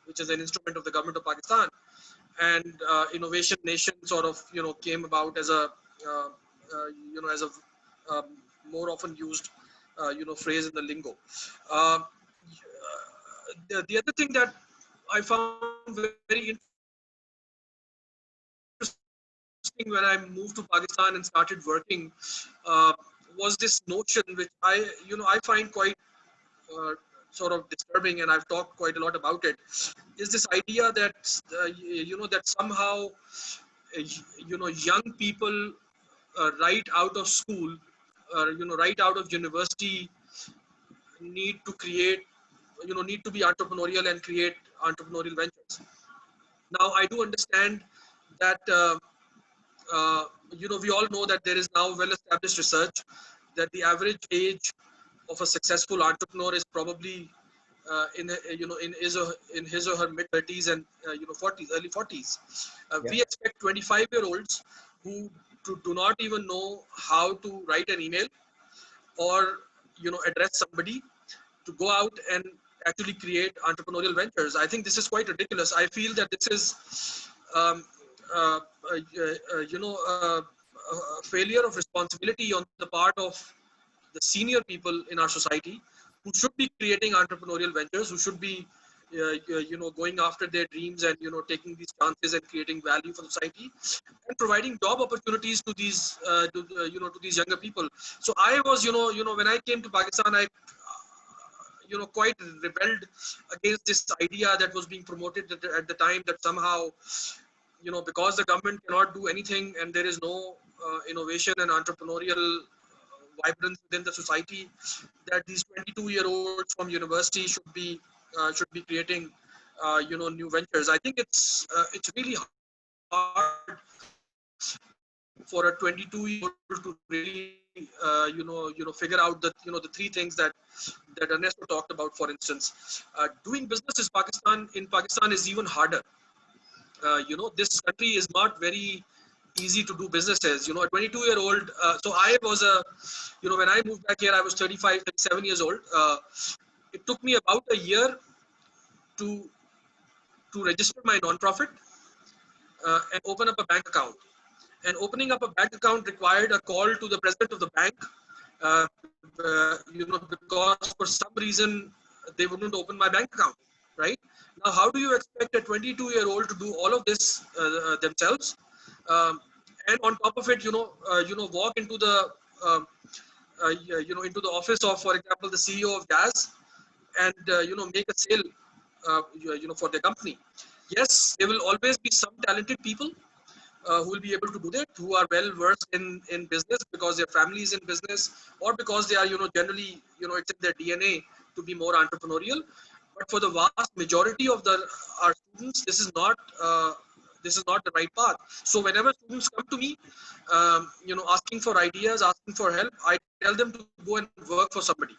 which is an instrument of the government of Pakistan, and Innovation Nation sort of came about as a as a more often used phrase in the lingo. The other thing that I found very interesting when I moved to Pakistan and started working was this notion, which I find quite sort of disturbing, and I've talked quite a lot about it, is this idea that that somehow young people right out of school, right out of university, need to be entrepreneurial and create entrepreneurial ventures. Now, I do understand that we all know that there is now well-established research that the average age of a successful entrepreneur is probably in his or her mid-30s and 40s, early 40s. We expect 25-year-olds who do not even know how to write an email or address somebody to go out and actually create entrepreneurial ventures. I think this is quite ridiculous. I feel that this is a failure of responsibility on the part of the senior people in our society, who should be creating entrepreneurial ventures, who should be going after their dreams and taking these chances and creating value for society and providing job opportunities to these to these younger people. So I was when I came to Pakistan, I quite rebelled against this idea that was being promoted at the time, that somehow because the government cannot do anything and there is no innovation and entrepreneurial vibrance within the society, that these 22-year-olds from university should be creating new ventures. I think it's really hard for a 22-year-old to really figure out that the three things that Ernesto talked about. For instance, doing business in Pakistan is even harder. This country is not very easy to do businesses. A 22-year-old. So I was when I moved back here, I was 35, 37 years old. It took me about a year to register my non-profit and open up a bank account. And opening up a bank account required a call to the president of the bank, because for some reason they wouldn't open my bank account. Right now, how do you expect a 22-year-old to do all of this themselves? And on top of it, walk into the into the office of, for example, the CEO of Jazz, and make a sale, for their company. Yes, there will always be some talented people who will be able to do that, who are well versed in business because their family is in business, or because they are generally it's in their DNA to be more entrepreneurial. But for the vast majority of our students, this is not the right path. So whenever students come to me, asking for ideas, asking for help, I tell them to go and work for somebody.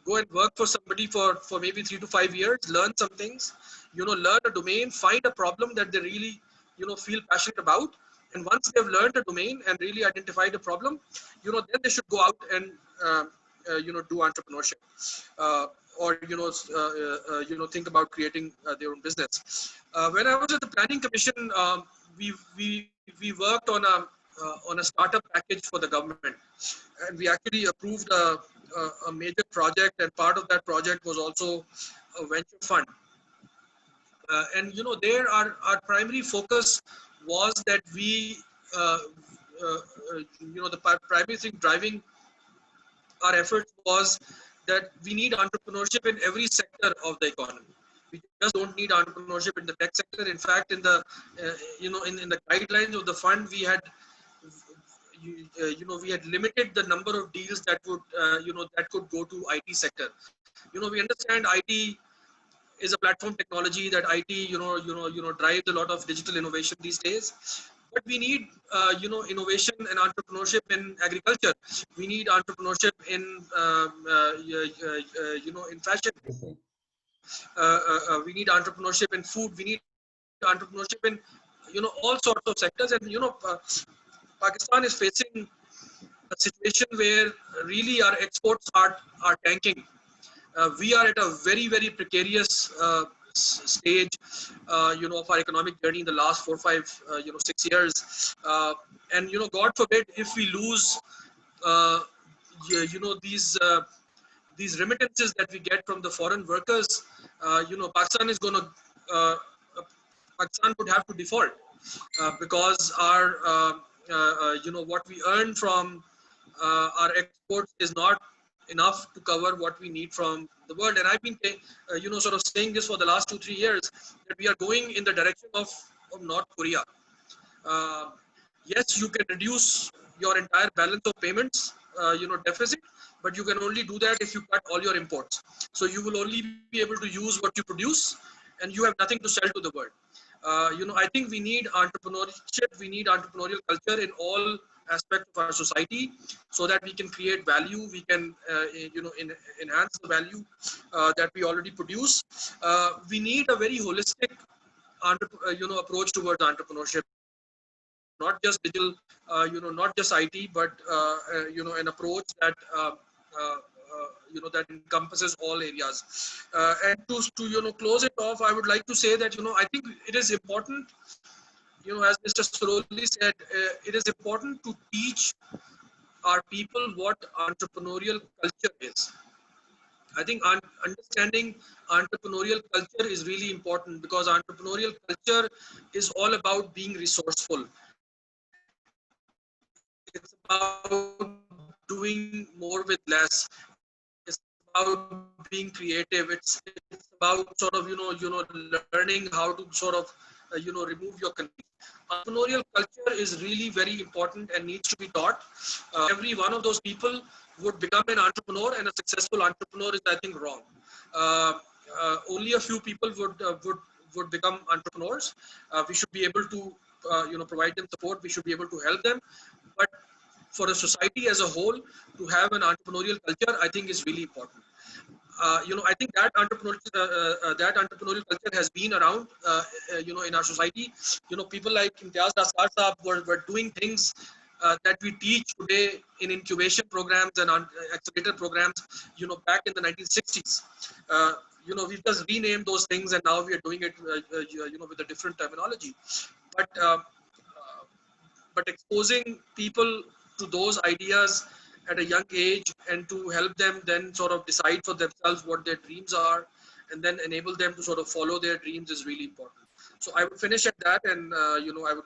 Go and work for somebody for maybe 3 to 5 years, learn some things, learn a domain, find a problem that they really, feel passionate about. And once they've learned a domain and really identified a problem, then they should go out and, do entrepreneurship. Or think about creating their own business. When I was at the Planning Commission, we worked on a startup package for the government, and we actually approved a major project, and part of that project was also a venture fund. And there our primary focus was that we the primary thing driving our efforts was that we need entrepreneurship in every sector of the economy. We just don't need entrepreneurship in the tech sector. In fact, in the in the guidelines of the fund, we had we had limited the number of deals that would that could go to IT sector. We understand IT is a platform technology, that IT drives a lot of digital innovation these days. But we need innovation and entrepreneurship in agriculture. We need entrepreneurship in in fashion. We need entrepreneurship in food. We need entrepreneurship in all sorts of sectors. And Pakistan is facing a situation where really our exports are tanking. We are at a very precarious stage, of our economic journey in the last 4, 5, 6 years. And God forbid if we lose, these remittances that we get from the foreign workers. Pakistan is going to Pakistan would have to default because our what we earn from our exports is not enough to cover what we need from the world. And I've been sort of saying this for the last 2, 3 years, that we are going in the direction of North Korea. Yes, you can reduce your entire balance of payments deficit, but you can only do that if you cut all your imports. So you will only be able to use what you produce, and you have nothing to sell to the world. I think we need entrepreneurship, we need entrepreneurial culture in all aspects of our society, so that we can create value, we can enhance the value that we already produce. We need a very holistic approach towards entrepreneurship, not just digital, not just IT, but an approach that that encompasses all areas. And to close it off, I would like to say that I think it is important, as Mr. Suroli said, it is important to teach our people what entrepreneurial culture is. I think understanding entrepreneurial culture is really important, because entrepreneurial culture is all about being resourceful. It's about doing more with less. It's about being creative. It's about sort of learning how to sort of remove your constraints. Entrepreneurial culture is really very important and needs to be taught. Every one of those people would become an entrepreneur, and a successful entrepreneur is, I think, wrong. Only a few people would become entrepreneurs. We should be able to provide them support. We should be able to help them. But for a society as a whole to have an entrepreneurial culture, I think is really important. I think that entrepreneurial culture has been around, in our society. People like Imtiaz Dasar Saab were doing things that we teach today in incubation programs and accelerator programs, back in the 1960s. We've just renamed those things, and now we are doing it, with a different terminology. But exposing people to those ideas at a young age, and to help them then sort of decide for themselves what their dreams are, and then enable them to sort of follow their dreams, is really important. So I would finish at that, and I would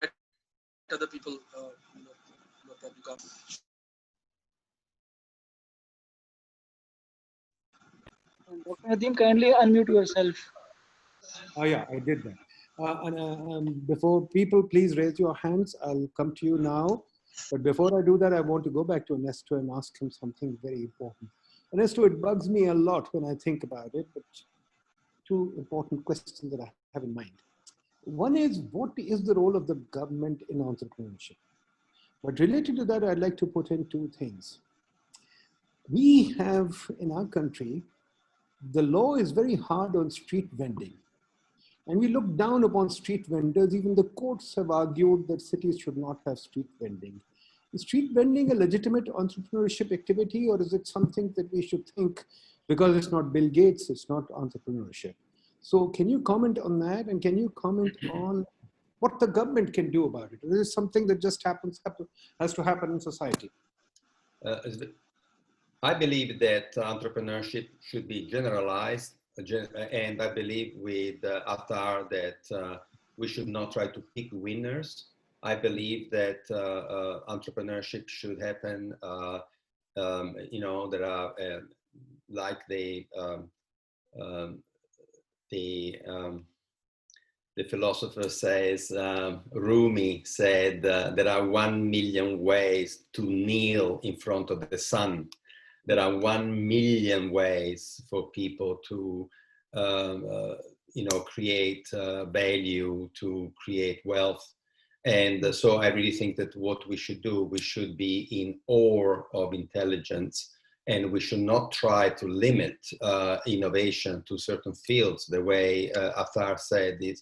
let other people probably come. Dr. Nadeem, kindly unmute yourself. Oh yeah, I did that. Before people, please raise your hands. I'll come to you now. But before I do that, I want to go back to Ernesto and ask him something very important. Ernesto, it bugs me a lot when I think about it, but 2 important questions that I have in mind. One is, what is the role of the government in entrepreneurship? But related to that, I'd like to put in 2 things. We have, in our country, the law is very hard on street vending. And we look down upon street vendors. Even the courts have argued that cities should not have street vending. Is street vending a legitimate entrepreneurship activity, or is it something that we should think, because it's not Bill Gates, it's not entrepreneurship? So can you comment on that? And can you comment on what the government can do about it? Or is it something that just has to happen in society? I believe that entrepreneurship should be generalized and I believe with Athar that we should not try to pick winners. I believe that entrepreneurship should happen. You know, there are like the philosopher says, Rumi said, there are 1 million ways to kneel in front of the sun. There are 1 million ways for people to, you know, create value, to create wealth. And so I really think that what we should do, we should be in awe of intelligence, and we should not try to limit innovation to certain fields the way Athar said it.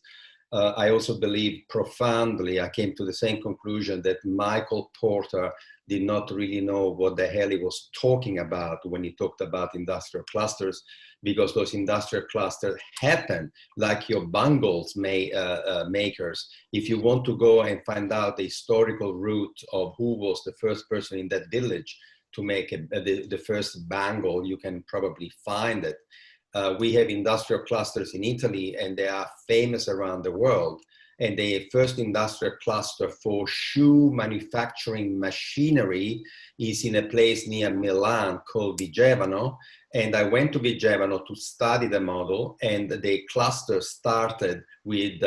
I also believe profoundly, I came to the same conclusion that Michael Porter did not really know what the hell he was talking about when he talked about industrial clusters, because those industrial clusters happen like your bungles makers. If you want to go and find out the historical root of who was the first person in that village to make the first bangle, you can probably find it. We have industrial clusters in Italy, and they are famous around the world. And the first industrial cluster for shoe manufacturing machinery is in a place near Milan called Vigevano. And I went to Vigevano to study the model, and the cluster started with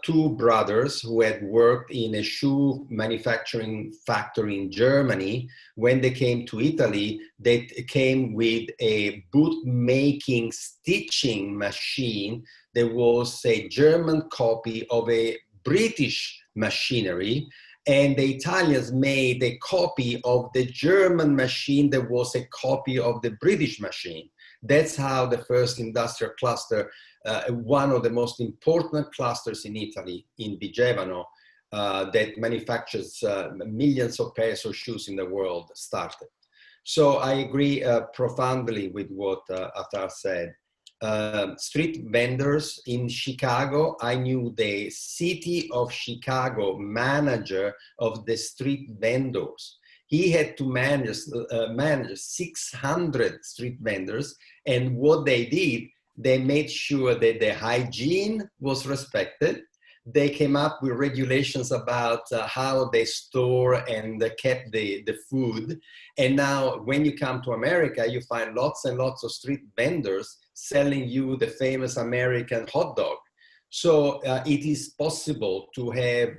2 brothers who had worked in a shoe manufacturing factory in Germany. When they came to Italy, they came with a boot-making stitching machine. There was a German copy of a British machinery, and the Italians made a copy of the German machine that was a copy of the British machine. That's how the first industrial cluster, one of the most important clusters in Italy, in Vigevano, that manufactures millions of pairs of shoes in the world, started. So I agree profoundly with what Athar said. Street vendors in Chicago, I knew the city of Chicago manager of the street vendors. He had to manage 600 street vendors, and what they did, they made sure that the hygiene was respected. They came up with regulations about how they store and kept the food. And now when you come to America, you find lots and lots of street vendors selling you the famous American hot dog. So it is possible to have,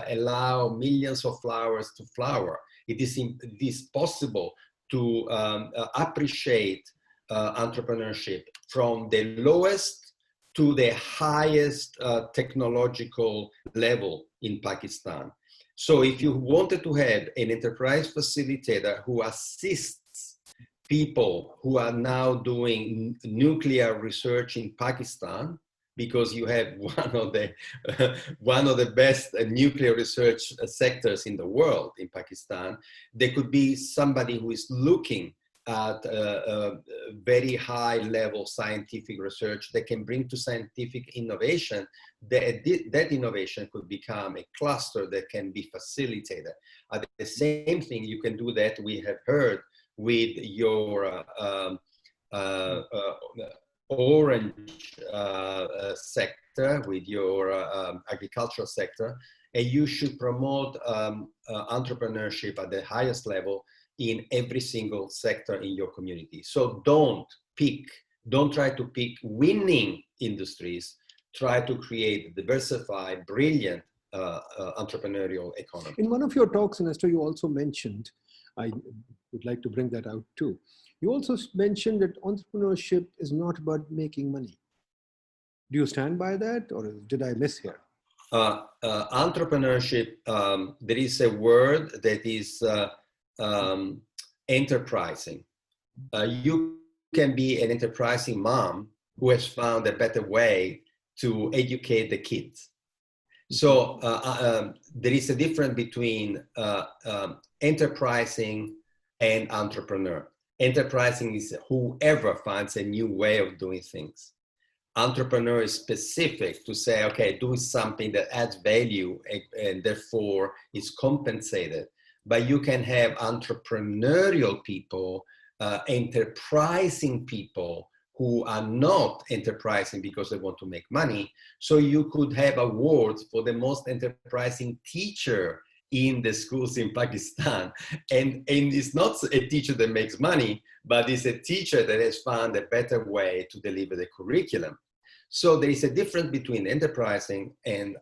allow millions of flowers to flower. It is possible to appreciate entrepreneurship from the lowest to the highest technological level in Pakistan. So if you wanted to have an enterprise facilitator who assists people who are now doing nuclear research in Pakistan, because you have one of the best nuclear research sectors in the world in Pakistan, there could be somebody who is looking at very high level scientific research that can bring to scientific innovation. That innovation could become a cluster that can be facilitated. The same thing, you can do that, we have heard, with your orange sector, with your agricultural sector, and you should promote entrepreneurship at the highest level in every single sector in your community. So don't try to pick winning industries, try to create diversified, brilliant entrepreneurial economy. In one of your talks, Nestor, you also mentioned, I would like to bring that out too. You also mentioned that entrepreneurship is not about making money. Do you stand by that, or did I miss here? Entrepreneurship, there is a word that is enterprising. You can be an enterprising mom who has found a better way to educate the kids. So there is a difference between enterprising and entrepreneur. Enterprising is whoever finds a new way of doing things. Entrepreneur is specific to say, okay, do something that adds value and therefore is compensated. But you can have entrepreneurial people, enterprising people who are not enterprising because they want to make money. So you could have awards for the most enterprising teacher in the schools in Pakistan. And it's not a teacher that makes money, but it's a teacher that has found a better way to deliver the curriculum. So there is a difference between enterprising and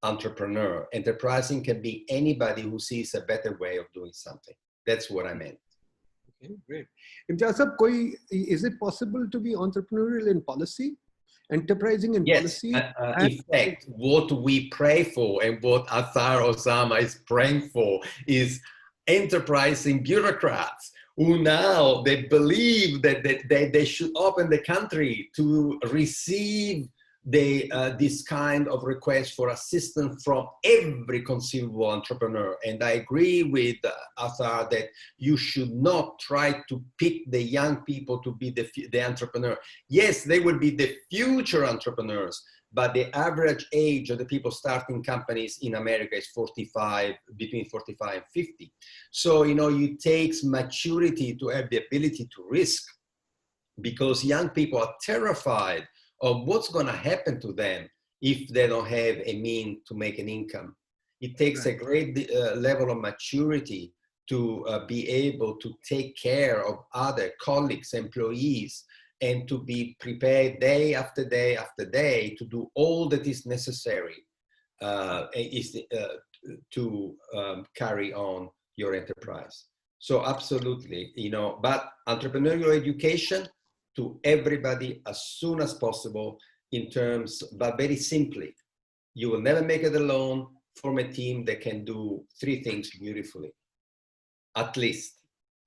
entrepreneur. Enterprising can be anybody who sees a better way of doing something. That's what I meant. Okay, great. Imtiaz Sahab, is it possible to be entrepreneurial in policy? Enterprising in policy? In fact, what we pray for and what Athar Osama is praying for is enterprising bureaucrats who now they believe that they should open the country to receive this kind of request for assistance from every conceivable entrepreneur. And I agree with Athar that you should not try to pick the young people to be the entrepreneur. Yes, they will be the future entrepreneurs, but the average age of the people starting companies in America is 45, between 45 and 50. So, you know, it takes maturity to have the ability to risk, because young people are terrified of what's going to happen to them if they don't have a mean to make an income. It takes a great level of maturity to be able to take care of other colleagues, employees, and to be prepared day after day after day to do all that is necessary to carry on your enterprise. So absolutely, you know, but entrepreneurial education to everybody as soon as possible in terms, but very simply, you will never make it alone. Form a team that can do 3 things beautifully, at least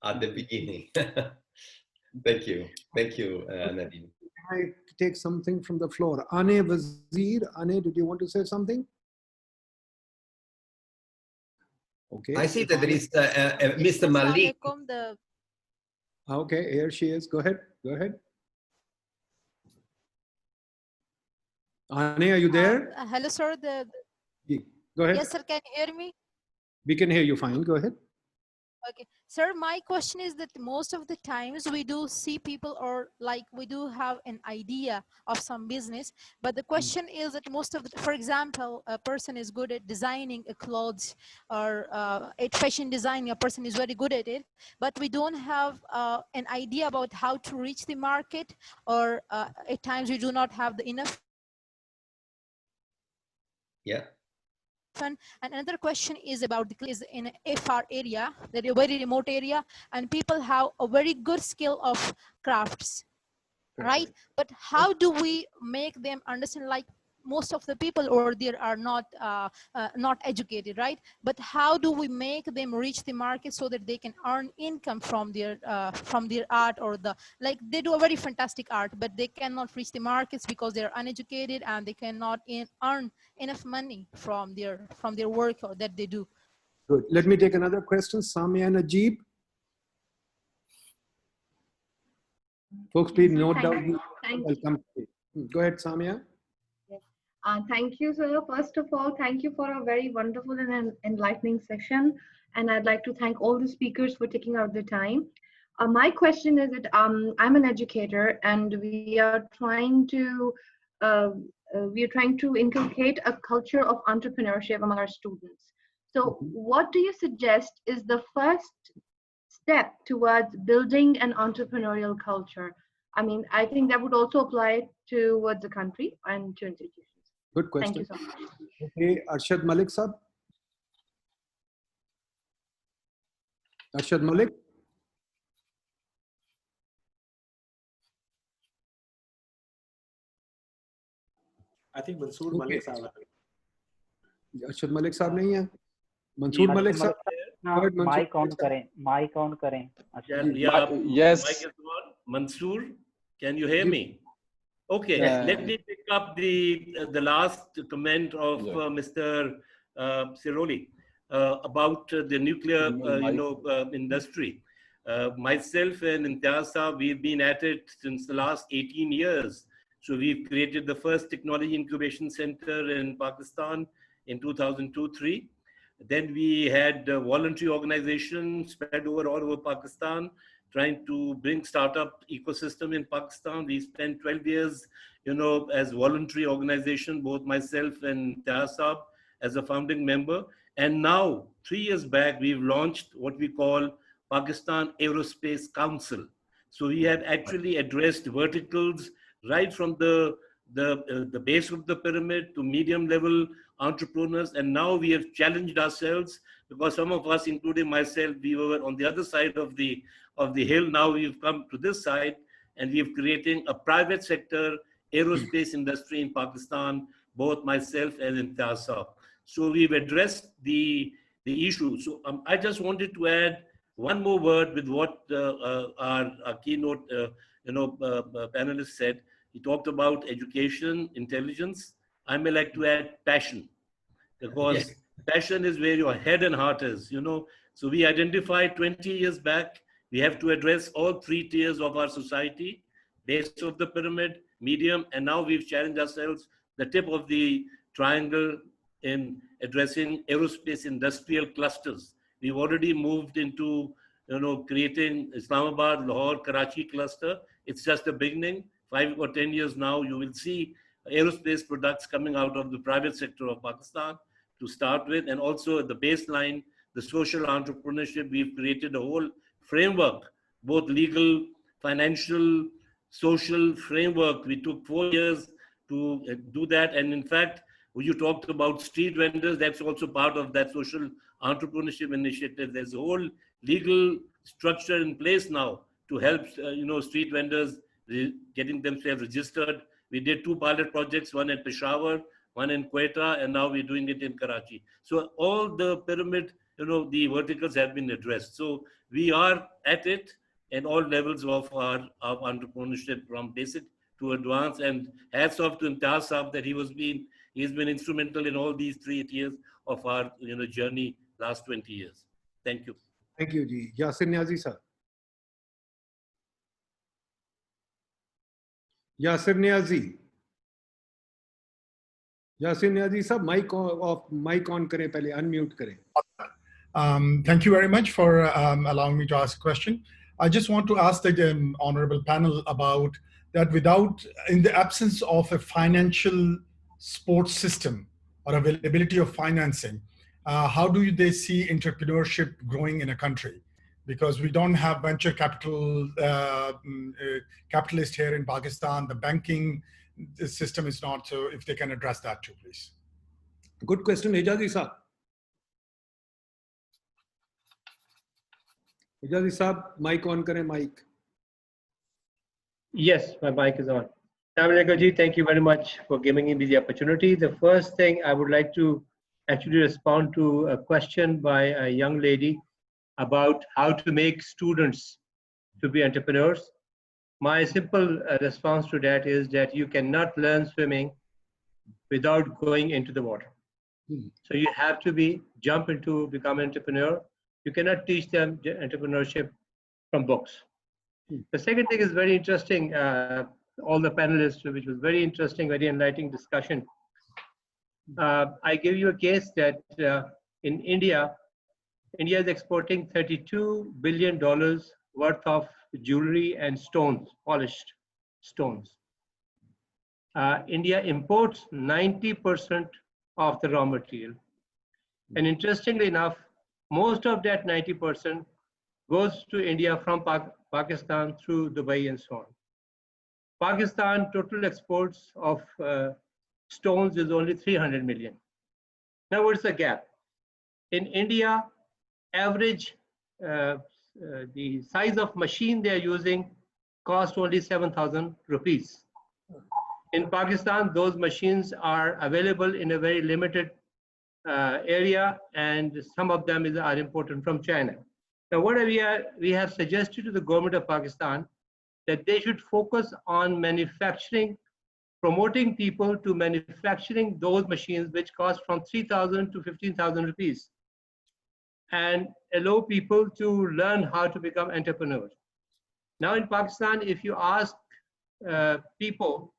at the beginning. Thank you. Thank you, Nadine. I take something from the floor. Ane Wazir, Ane, did you want to say something? Okay. I see that there is Mr. Malik. Okay, here she is. Go ahead. Go ahead. Ane, are you there? Hello, sir. Go ahead. Yes, sir. Can you hear me? We can hear you fine. Go ahead. Okay. Sir, my question is that most of the times we do see people, or like we do have an idea of some business, but the question is that most of the, for example, a person is good at designing a clothes or at fashion design, a person is very good at it, but we don't have an idea about how to reach the market, or at times we do not have the enough. Yeah. And another question is about is in a FR area, that is a very remote area, and people have a very good skill of crafts, right? But how do we make them understand, like most of the people over there are not not educated, right? But how do we make them reach the market so that they can earn income from their art, or the, like they do a very fantastic art, but they cannot reach the markets because they're uneducated and they cannot earn enough money from their work or that they do. Good. Let me take another question. Samia Najib. Folks, please note down. Welcome. Go ahead, Samia. Thank you, sir. First of all, thank you for a very wonderful and enlightening session. And I'd like to thank all the speakers for taking out the time. My question is that I'm an educator, and we are trying to inculcate a culture of entrepreneurship among our students. So what do you suggest is the first step towards building an entrepreneurial culture? I mean, I think that would also apply towards the country and to institutions. Good question. Thank you so much. Okay, Arshad Malik sir. Arshad Malik. I think Mansoor Malik sahab. Arshad Malik sahab nahi hai. Mansoor Malik sahab. Mic on करें. Mic on करें. Yes. Mic is on. Mansoor, can you hear me? Okay, let me pick up the last comment of Mr. Siroli about the nuclear industry. Myself and Imtiaz Saab, we've been at it since the last 18 years. So we've created the first technology incubation center in Pakistan in 2002-03. Then we had voluntary organizations spread all over Pakistan. trying to bring startup ecosystem in Pakistan. We spent 12 years, as voluntary organization, both myself and Taasab as a founding member. And now, 3 years back, we've launched what we call Pakistan Aerospace Council. So we have actually addressed verticals right from the base of the pyramid to medium level entrepreneurs. And now we have challenged ourselves, because some of us, including myself, we were on the other side of the hill. Now we've come to this side, and we're creating a private sector aerospace industry in Pakistan, both myself and Imtiaz Saab. So we've addressed the issue. So I just wanted to add one more word with what our keynote panelist said. He talked about education, intelligence. I may like to add passion, because passion is where your head and heart is, So we identified 20 years back, we have to address all 3 tiers of our society: base of the pyramid, medium, and now we've challenged ourselves, the tip of the triangle, in addressing aerospace industrial clusters. We've already moved into, creating Islamabad, Lahore, Karachi cluster. It's just the beginning. 5 or 10 years now, you will see aerospace products coming out of the private sector of Pakistan to start with. And also at the baseline, the social entrepreneurship, we've created a whole framework, both legal, financial, social framework. We took 4 years to do that. And in fact, when you talked about street vendors, that's also part of that social entrepreneurship initiative. There's a whole legal structure in place now to help, street vendors getting themselves registered. We did 2 pilot projects, one at Peshawar, one in Quetta, and now we're doing it in Karachi. So all the pyramid, the verticals have been addressed. So we are at it at all levels of our entrepreneurship, from basic to advanced. And hats off to Imtiaz Saab that he's been instrumental in all these 3 years of our journey, last 20 years. Thank you. Thank you, Ji. Yasir Niazi sir. Yasir Niazi. Yasir Niazi sir, mic on kare pehle, unmute kare. Thank you very much for allowing me to ask a question. I just want to ask the honorable panel about that. In the absence of a financial support system or availability of financing, how do they see entrepreneurship growing in a country? Because we don't have venture capital capitalists here in Pakistan. The banking system is not. So if they can address that too, please. Good question, Hijazi sir. Hijazi sir, mic on kare, mic. Yes, my mic is on. Ji, thank you very much for giving me the opportunity. The first thing I would like to actually respond to a question by a young lady about how to make students to be entrepreneurs. My simple response to that is that you cannot learn swimming without going into the water. So you have to jump into become an entrepreneur. You cannot teach them entrepreneurship from books. The second thing is very interesting. All the panelists, which was very interesting, very enlightening discussion. I give you a case that in India is exporting $32 billion worth of jewelry and stones, polished stones. India imports 90% of the raw material. And interestingly enough, most of that 90% goes to India from Pakistan through Dubai and so on. Pakistan total exports of stones is only 300 million. Now what's the gap? In India, average the size of machine they are using cost only 7,000 rupees. In Pakistan, those machines are available in a very limited area, and some of them are imported from China. Now, what we have suggested to the government of Pakistan that they should focus on manufacturing, promoting people to manufacturing those machines which cost from 3,000 to 15,000 rupees, and allow people to learn how to become entrepreneurs. Now in Pakistan, if you ask people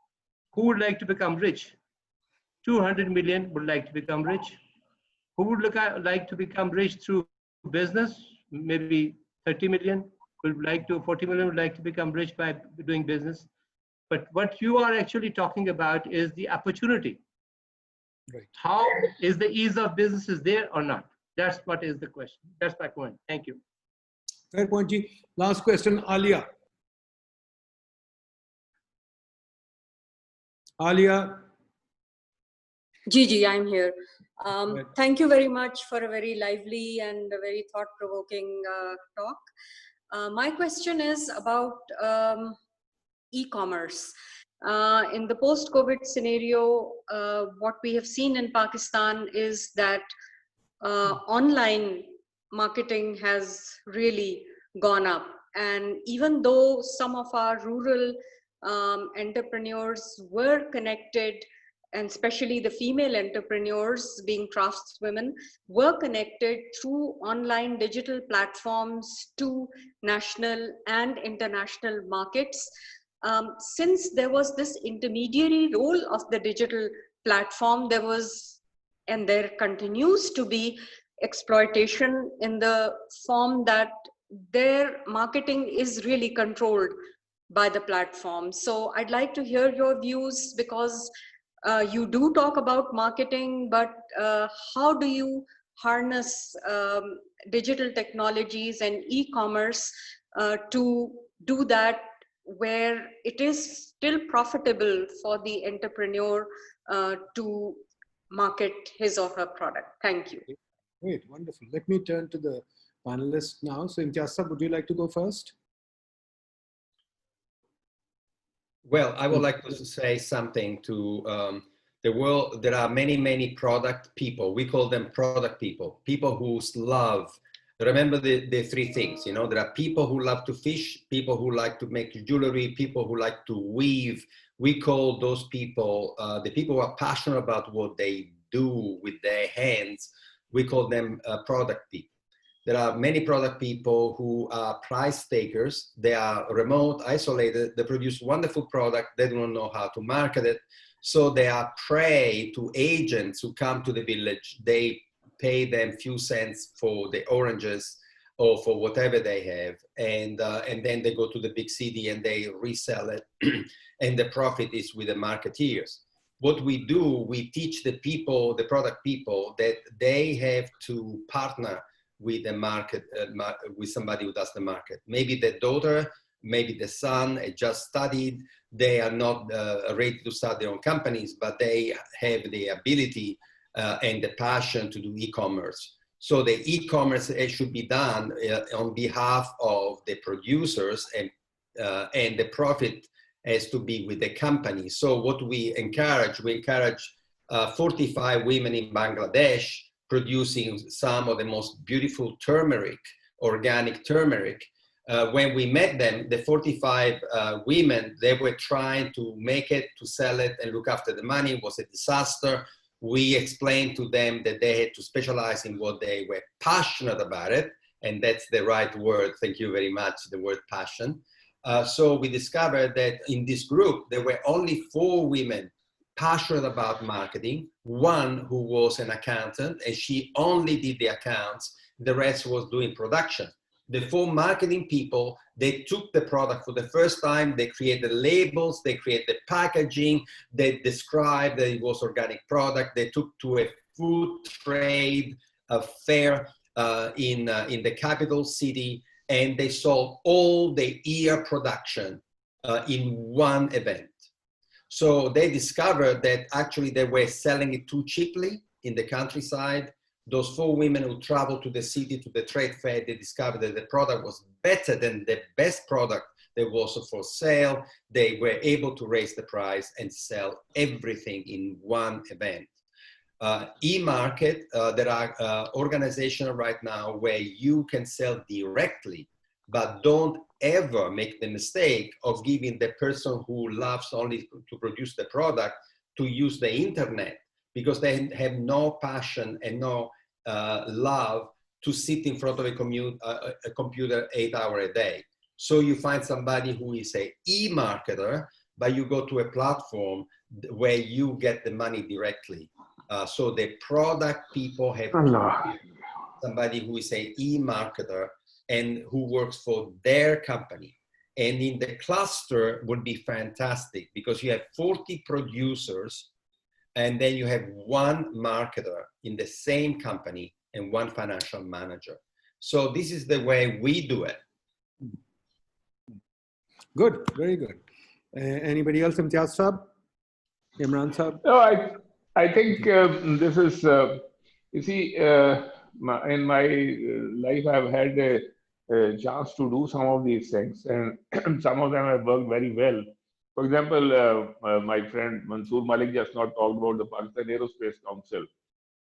who would like to become rich, 200 million would like to become rich. Who would like to become rich through business? Maybe 30 million. 40 million would like to become rich by doing business. But what you are actually talking about is the opportunity. Right. How is the ease of business is there or not? That's what is the question. That's my point. Thank you. Fair point, Ji. Last question, Alia. Alia. Gigi, I'm here. Thank you very much for a very lively and a very thought-provoking talk. My question is about e-commerce. In the post-COVID scenario, what we have seen in Pakistan is that online marketing has really gone up. And even though some of our rural entrepreneurs were connected, and especially the female entrepreneurs being craftswomen, were connected through online digital platforms to national and international markets. Since there was this intermediary role of the digital platform, there was, and there continues to be, exploitation in the form that their marketing is really controlled by the platform. So I'd like to hear your views, because you do talk about marketing, but how do you harness digital technologies and e-commerce to do that where it is still profitable for the entrepreneur to market his or her product? Thank you. Great, wonderful. Let me turn to the panelists now. So Imtiaz, would you like to go first? Well, I would like to say something to the world. There are many, many product people. We call them product people, people who love. Remember the three things, you know, there are people who love to fish, people who like to make jewelry, people who like to weave. We call those people, the people who are passionate about what they do with their hands, we call them product people. There are many product people who are price takers. They are remote, isolated. They produce wonderful product. They don't know how to market it. So they are prey to agents who come to the village. They pay them few cents for the oranges or for whatever they have. And then they go to the big city and they resell it. And the profit is with the marketeers. What we do, we teach the people, the product people, that they have to partner with the market, with somebody who does the market. Maybe the daughter, maybe the son had just studied. They are not ready to start their own companies, but they have the ability and the passion to do e-commerce. So the e-commerce should be done on behalf of the producers, and the profit has to be with the company. So what we encourage 45 women in Bangladesh producing some of the most beautiful turmeric, organic turmeric. When we met them, the 45 women, they were trying to make it, to sell it, and look after the money. It was a disaster. We explained to them that they had to specialize in what they were passionate about it, and that's the right word. Thank you very much, the word passion. So we discovered that in this group, there were only 4 women passionate about marketing, one who was an accountant, and she only did the accounts, the rest was doing production. The 4 marketing people, they took the product for the first time, they created labels, they created packaging, they described that it was organic product, they took to a food trade, a fair in the capital city, and they sold all the year production in one event. So they discovered that actually they were selling it too cheaply in the countryside. Those 4 women who traveled to the city, to the trade fair, they discovered that the product was better than the best product that was for sale. They were able to raise the price and sell everything in one event. E-market, there are organizations right now where you can sell directly, but don't ever make the mistake of giving the person who loves only to produce the product to use the internet, because they have no passion and no love to sit in front of a computer 8 hours a day. So you find somebody who is an e-marketer, but you go to a platform where you get the money directly. So the product people have somebody who is an e-marketer and who works for their company. And in the cluster would be fantastic because you have 40 producers and then you have one marketer in the same company and one financial manager. So this is the way we do it. Good, very good. Anybody else, Imtiaz Sab? Imran Sab? No, I think this is, you see, in my life, I've had a chance to do some of these things, and some of them have worked very well. For example, my friend Mansoor Malik just now talked about the Pakistan Aerospace Council.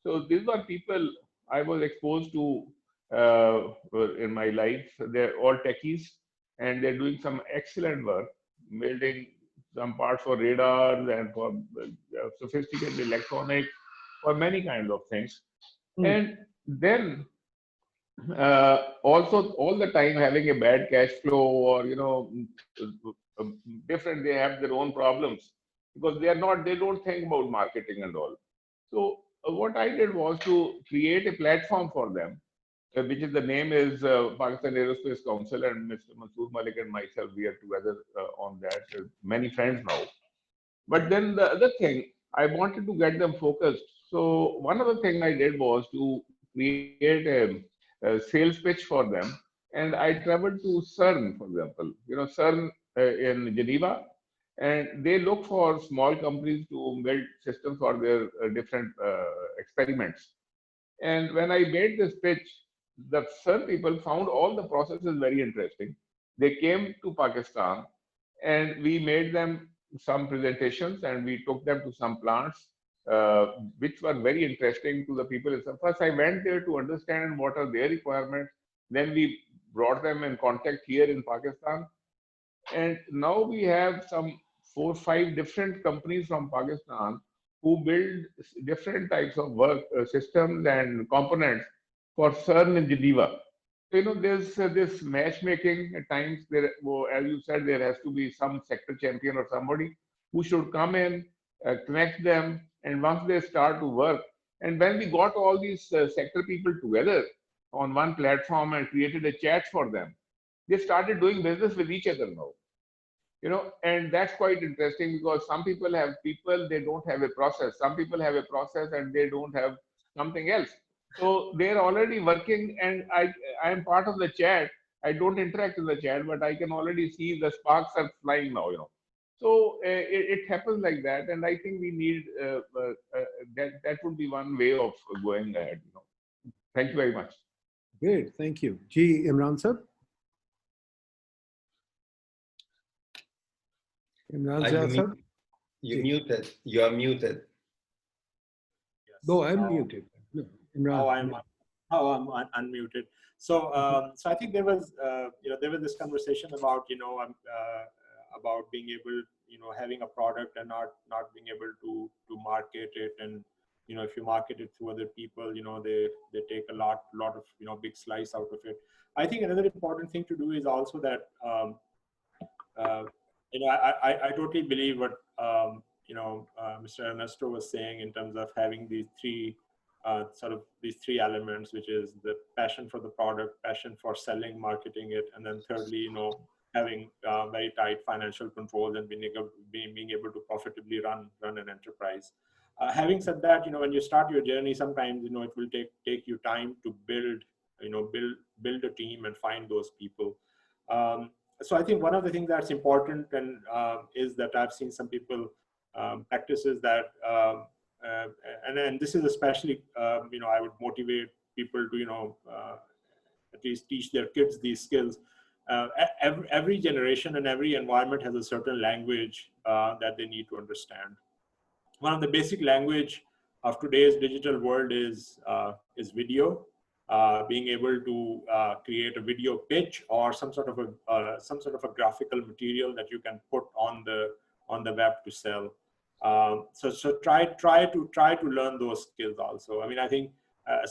So these are people I was exposed to in my life. They're all techies, and they're doing some excellent work, building some parts for radars and for sophisticated electronics, for many kinds of things. And then also all the time having a bad cash flow, or different, they have their own problems because they don't think about marketing and all. So what I did was to create a platform for them, which is the name is Pakistan Aerospace Council, and Mr. Mansoor Malik and myself, we are together on that. Many friends now. But then the other thing, I wanted to get them focused. So one other thing I did was to create a sales pitch for them. And I traveled to CERN, for example, CERN in Geneva, and they look for small companies to build systems for their different experiments. And when I made this pitch, the CERN people found all the processes very interesting. They came to Pakistan, and we made them some presentations, and we took them to some plants, which were very interesting to the people. So first, I went there to understand what are their requirements. Then we brought them in contact here in Pakistan. And now we have some 4 or 5 different companies from Pakistan who build different types of work systems and components for CERN in Geneva. So, there's this matchmaking at times. There, as you said, there has to be some sector champion or somebody who should come in, connect them, and once they start to work. And when we got all these sector people together on one platform and created a chat for them, they started doing business with each other now. And that's quite interesting because some people have people, they don't have a process. Some people have a process and they don't have something else. So they're already working, and I am part of the chat. I don't interact in the chat, but I can already see the sparks are flying now, So it happens like that, and I think we need that would be one way of going ahead. Thank you very much. Great, thank you. Ji, Imran sir. Imran sir. You muted. You are muted. Yes. No, I'm muted. No, Imran. I'm unmuted. So, so I think there was, there was this conversation about, about being able, having a product and not being able to market it, and if you market it to other people, they take a lot of big slice out of it. I think another important thing to do is also that, I totally believe what Mr. Ernesto was saying in terms of having these three elements, which is the passion for the product, passion for selling, marketing it, and then thirdly, having very tight financial controls and being able to profitably run an enterprise. Having said that, when you start your journey, sometimes it will take you time to build a team and find those people. So I think one of the things that's important and is that I've seen some people practices that, and this is especially, I would motivate people to, at least teach their kids these skills. Every generation and every environment has a certain language that they need to understand. One of the basic language of today's digital world is video. Being able to create a video pitch or some sort of a graphical material that you can put on the web to sell. So try to learn those skills also. I mean, I think,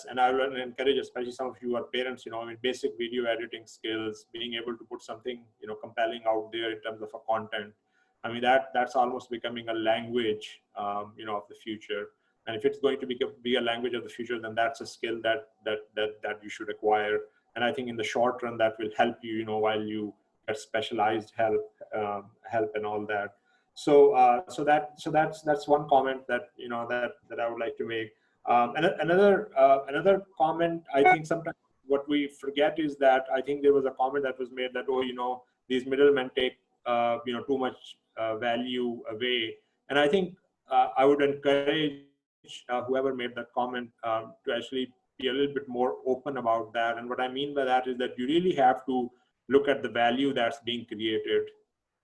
and I will encourage, especially some of you are parents, basic video editing skills, being able to put something, compelling out there in terms of a content. I mean, that's almost becoming a language, of the future. And if it's going to be a language of the future, then that's a skill that you should acquire. And I think in the short run, that will help you, while you get specialized help and all that. So that's one comment that that I would like to make. And another comment, I think sometimes what we forget is that I think there was a comment that was made that, oh, these middlemen take too much value away. And I think I would encourage whoever made that comment to actually be a little bit more open about that. And what I mean by that is that you really have to look at the value that's being created.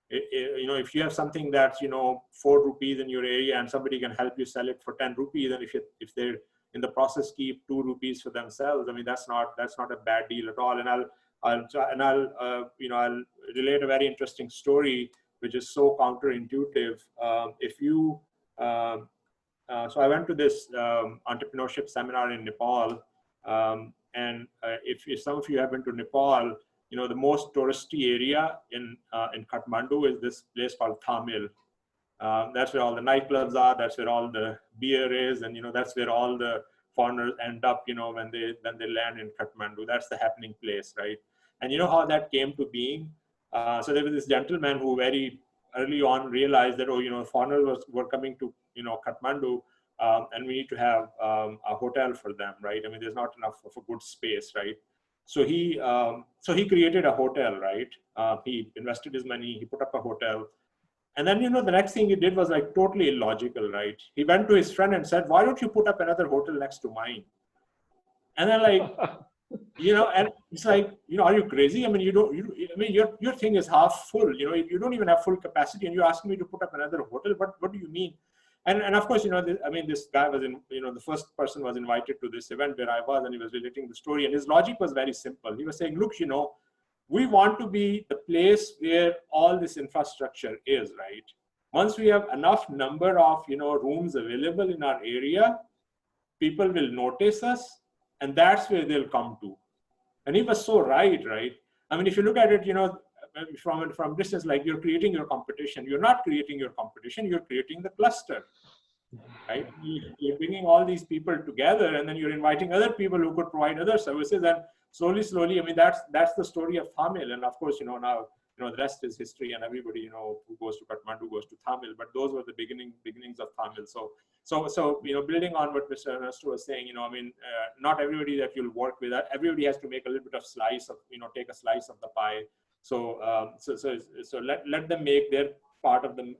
If you have something that's 4 rupees in your area and somebody can help you sell it for 10 rupees, and if they're in the process keep 2 rupees for themselves, I mean that's not a bad deal at all. And I'll relate a very interesting story which is so counterintuitive. So I went to this entrepreneurship seminar in Nepal, and if some of you have been to Nepal, the most touristy area in Kathmandu is this place called Thamel. That's where all the nightclubs are. That's where all the beer is, and that's where all the foreigners end up. When they land in Kathmandu, that's the happening place, right? And you know how that came to being. So there was this gentleman who very early on realized that foreigners were coming to Kathmandu, and we need to have a hotel for them, right? I mean, there's not enough of a good space, right? So he created a hotel, right? He invested his money, he put up a hotel. And then, the next thing he did was like totally illogical, right? He went to his friend and said, why don't you put up another hotel next to mine? And then like, and it's like, are you crazy? I mean, your thing is half full, you don't even have full capacity and you're asking me to put up another hotel. What do you mean? And of course, this guy was the first person was invited to this event where I was, and he was relating the story. And his logic was very simple. He was saying, look, we want to be the place where all this infrastructure is, right? Once we have enough number of, rooms available in our area, people will notice us, and that's where they'll come to. And he was so right? I mean, if you look at it, from distance, like you're creating your competition. You're not creating your competition, you're creating the cluster, right? You're bringing all these people together, and then you're inviting other people who could provide other services, and slowly, I mean, that's the story of Thamel. And of course, now, the rest is history, and everybody, who goes to Kathmandu goes to Thamel, but those were the beginnings of Thamel. So building on what Mr. Ernesto was saying, I mean, not everybody that you'll work with, everybody has to make a little bit of slice of, take a slice of the pie. So let them make their part of the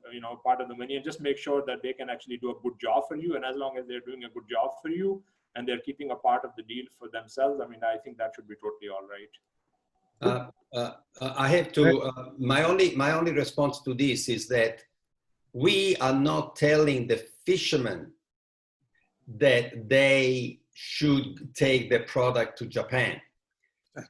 money, and just make sure that they can actually do a good job for you. And as long as they're doing a good job for you and they're keeping a part of the deal for themselves, I mean, I think that should be totally all right. I have to. My only response to this is that we are not telling the fishermen that they should take the product to Japan.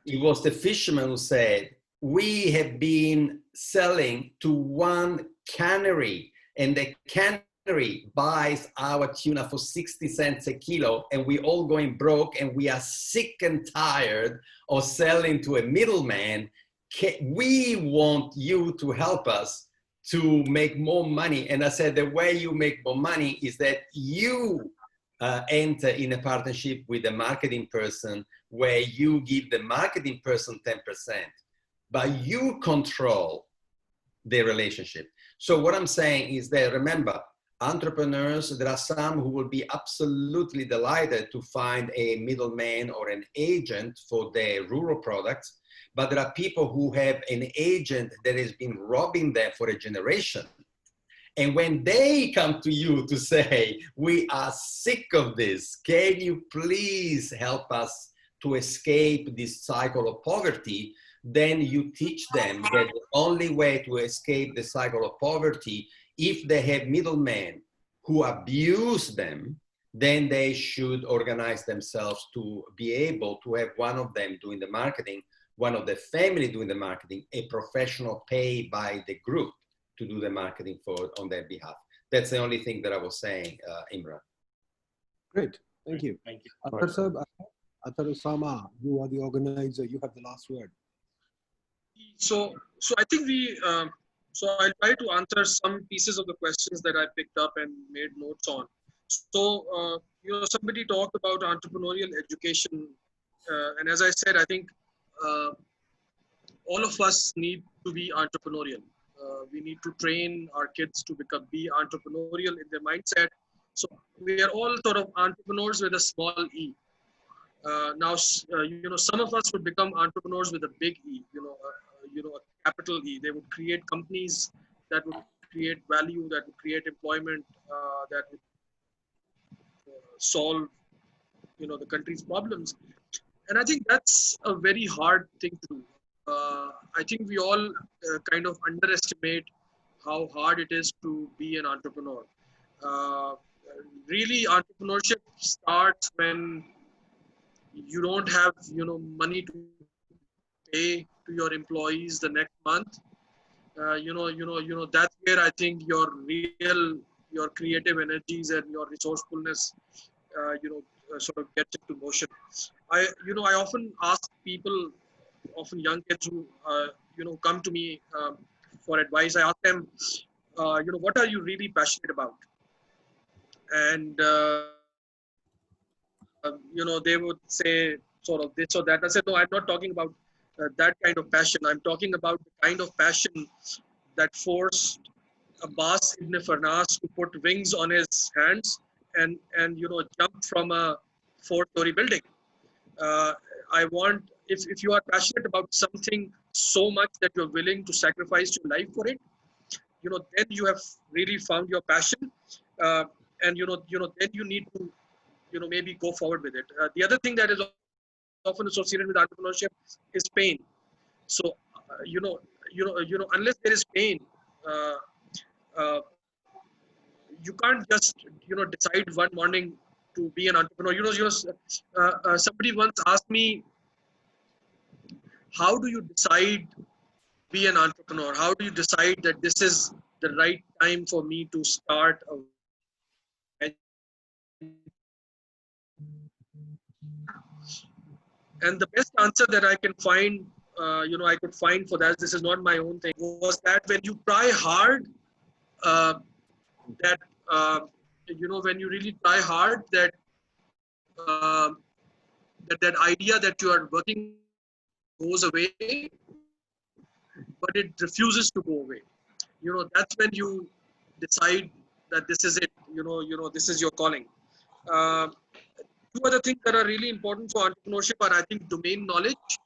It was the fishermen who said, we have been selling to one cannery, and the cannery buys our tuna for 60 cents a kilo, and we all going broke, and we are sick and tired of selling to a middleman. We want you to help us to make more money. And I said, the way you make more money is that you enter in a partnership with a marketing person where you give the marketing person 10%. But you control the relationship. So what I'm saying is that, remember, entrepreneurs, there are some who will be absolutely delighted to find a middleman or an agent for their rural products, but there are people who have an agent that has been robbing them for a generation. And when they come to you to say, we are sick of this, can you please help us to escape this cycle of poverty? Then you teach them that the only way to escape the cycle of poverty, if they have middlemen who abuse them, then they should organize themselves to be able to have one of them doing the marketing, one of the family doing the marketing, a professional paid by the group to do the marketing on their behalf. That's the only thing that I was saying, Imran. Great, thank you. Thank you. Athar Osama, you are the organizer, you have the last word. So I think so I'll try to answer some pieces of the questions that I picked up and made notes on. So, somebody talked about entrepreneurial education. And as I said, I think all of us need to be entrepreneurial. We need to train our kids to be entrepreneurial in their mindset. So we are all sort of entrepreneurs with a small e. Now, some of us would become entrepreneurs with a big E, a capital E. They would create companies that would create value, that would create employment, that would solve, the country's problems. And I think that's a very hard thing to do. I think we all kind of underestimate how hard it is to be an entrepreneur. Really, entrepreneurship starts when you don't have money to pay to your employees the next month. That's where I think your creative energies and your resourcefulness sort of gets into motion. I often ask people, often young kids who come to me for advice. I ask them, what are you really passionate about? And they would say sort of this or that. I said, no, I'm not talking about that kind of passion. I'm talking about the kind of passion that forced Abbas ibn Farnas to put wings on his hands and jump from a 4-story building. I want, if you are passionate about something so much that you're willing to sacrifice your life for it, then you have really found your passion, and then you need to maybe go forward with it. The other thing that is often associated with entrepreneurship is pain. So unless there is pain, you can't just decide one morning to be an entrepreneur. Somebody once asked me, how do you decide be an entrepreneur? How do you decide that this is the right time for me to start a And the best answer that I can find, I could find for that, this is not my own thing, was that when you try hard, that, when you really try hard, that that idea that you are working goes away, but it refuses to go away. That's when you decide that this is it, this is your calling. Two other things that are really important for entrepreneurship are, I think, domain knowledge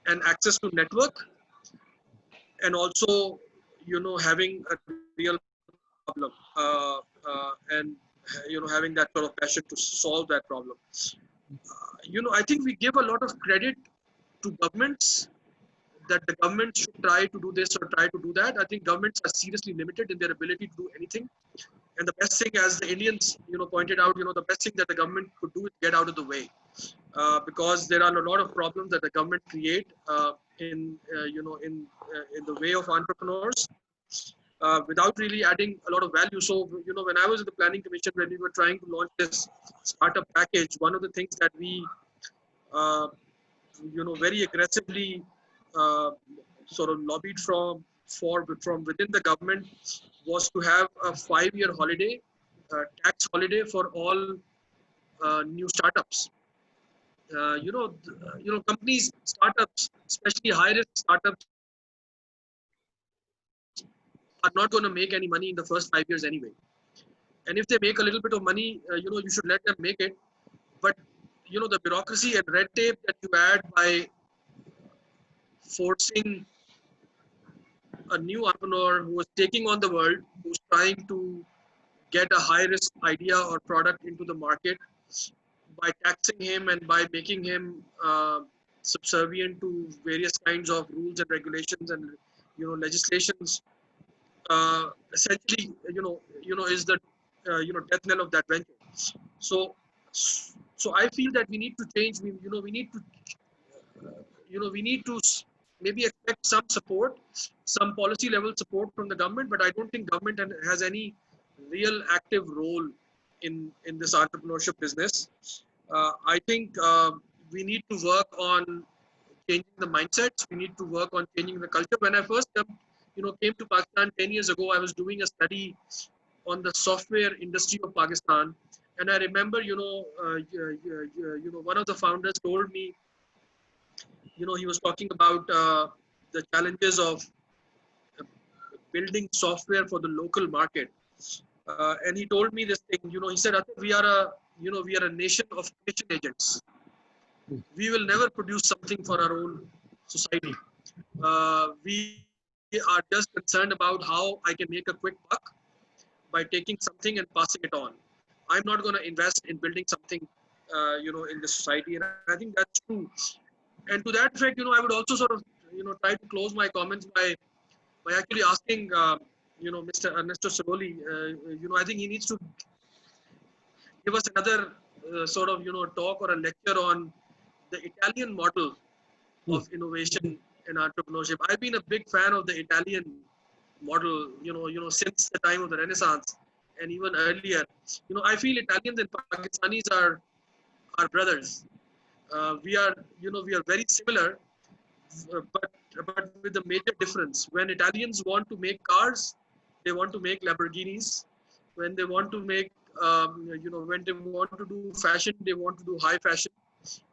and access to network, and also, having a real problem, and, having that sort of passion to solve that problem. I think we give a lot of credit to governments, that the government should try to do this or try to do that. I think governments are seriously limited in their ability to do anything. And the best thing, as the Indians, pointed out, the best thing that the government could do is get out of the way, because there are a lot of problems that the government create in the way of entrepreneurs, without really adding a lot of value. So, when I was in the planning commission, when we were trying to launch this startup package, one of the things that we, very aggressively sort of lobbied from within the government was to have a 5-year holiday, tax holiday for all new startups. Companies, startups, especially high-risk startups, are not going to make any money in the first 5 years anyway. And if they make a little bit of money, you should let them make it. But, the bureaucracy and red tape that you add by forcing a new entrepreneur who is taking on the world, who's trying to get a high-risk idea or product into the market, by taxing him and by making him subservient to various kinds of rules and regulations and legislations, essentially is the death knell of that venture. So I feel that we need to change. We need to maybe expect some support, some policy level support from the government, but I don't think government has any real active role in this entrepreneurship business. I think we need to work on changing the mindsets. We need to work on changing the culture. When I first came to Pakistan 10 years ago, I was doing a study on the software industry of Pakistan, and I remember one of the founders told me he was talking about the challenges of building software for the local market. And he told me this thing, he said, we are a nation of commission agents. We will never produce something for our own society. We are just concerned about how I can make a quick buck by taking something and passing it on. I'm not going to invest in building something, in the society. And I think that's true. And to that effect, I would also sort of, try to close my comments by actually asking, Mr. Ernesto Ceroli, I think he needs to give us another sort of, talk or a lecture on the Italian model of innovation and entrepreneurship. I've been a big fan of the Italian model, since the time of the Renaissance and even earlier. I feel Italians and Pakistanis are brothers. We are very similar, but with a major difference. When Italians want to make cars, they want to make Lamborghinis. When they want to make, when they want to do fashion, they want to do high fashion.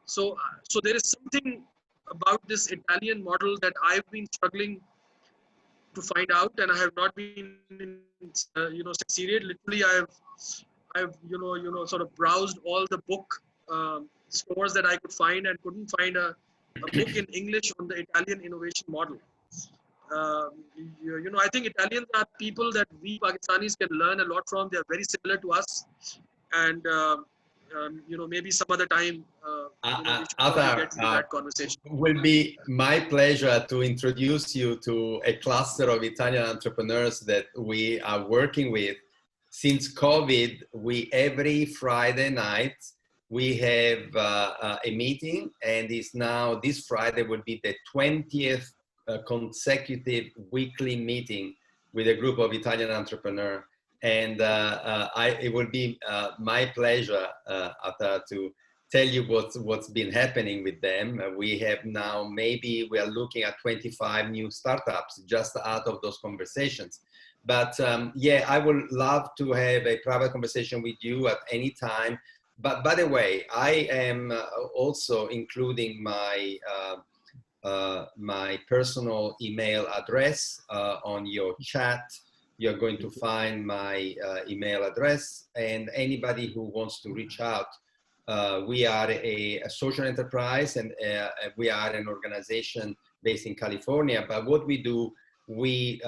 So there is something about this Italian model that I've been struggling to find out, and I have not been, succeeded. Literally, I've sort of browsed all the book stores that I could find and couldn't find a book in English on the Italian innovation model. I think Italians are people that we Pakistanis can learn a lot from. They are very similar to us, and maybe some other time we should get into that conversation. Will be my pleasure to introduce you to a cluster of Italian entrepreneurs that we are working with. Since COVID, every Friday night we have a meeting, and this Friday will be the 20th consecutive weekly meeting with a group of Italian entrepreneurs. And it will be my pleasure, Atta, to tell you what's been happening with them. We have now, maybe we are looking at 25 new startups just out of those conversations. But yeah, I would love to have a private conversation with you at any time. But by the way, I am also including my my personal email address on your chat. You're going to find my email address, and anybody who wants to reach out. We are a social enterprise, and we are an organization based in California. But what we do, we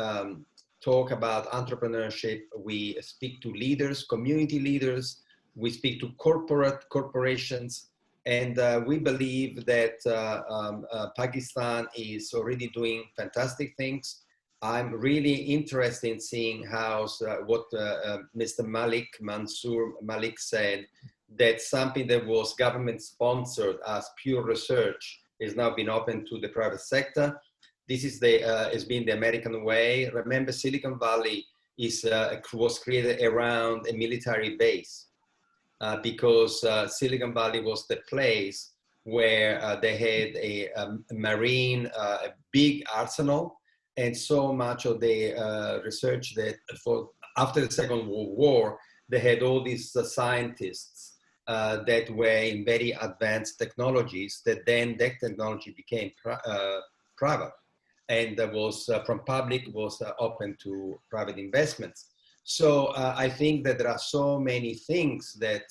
talk about entrepreneurship. We speak to leaders, community leaders. We speak to corporations. And we believe that Pakistan is already doing fantastic things. I'm really interested in seeing how what Mr. Mansoor Malik said, that something that was government sponsored as pure research is now been open to the private sector. This is has been the American way. Remember, Silicon Valley was created around a military base because Silicon Valley was the place where they had a marine, a big arsenal. And so much of the research that after the Second World War, they had all these scientists that were in very advanced technologies, that then that technology became private, and that was from public was open to private investments. So I think that there are so many things that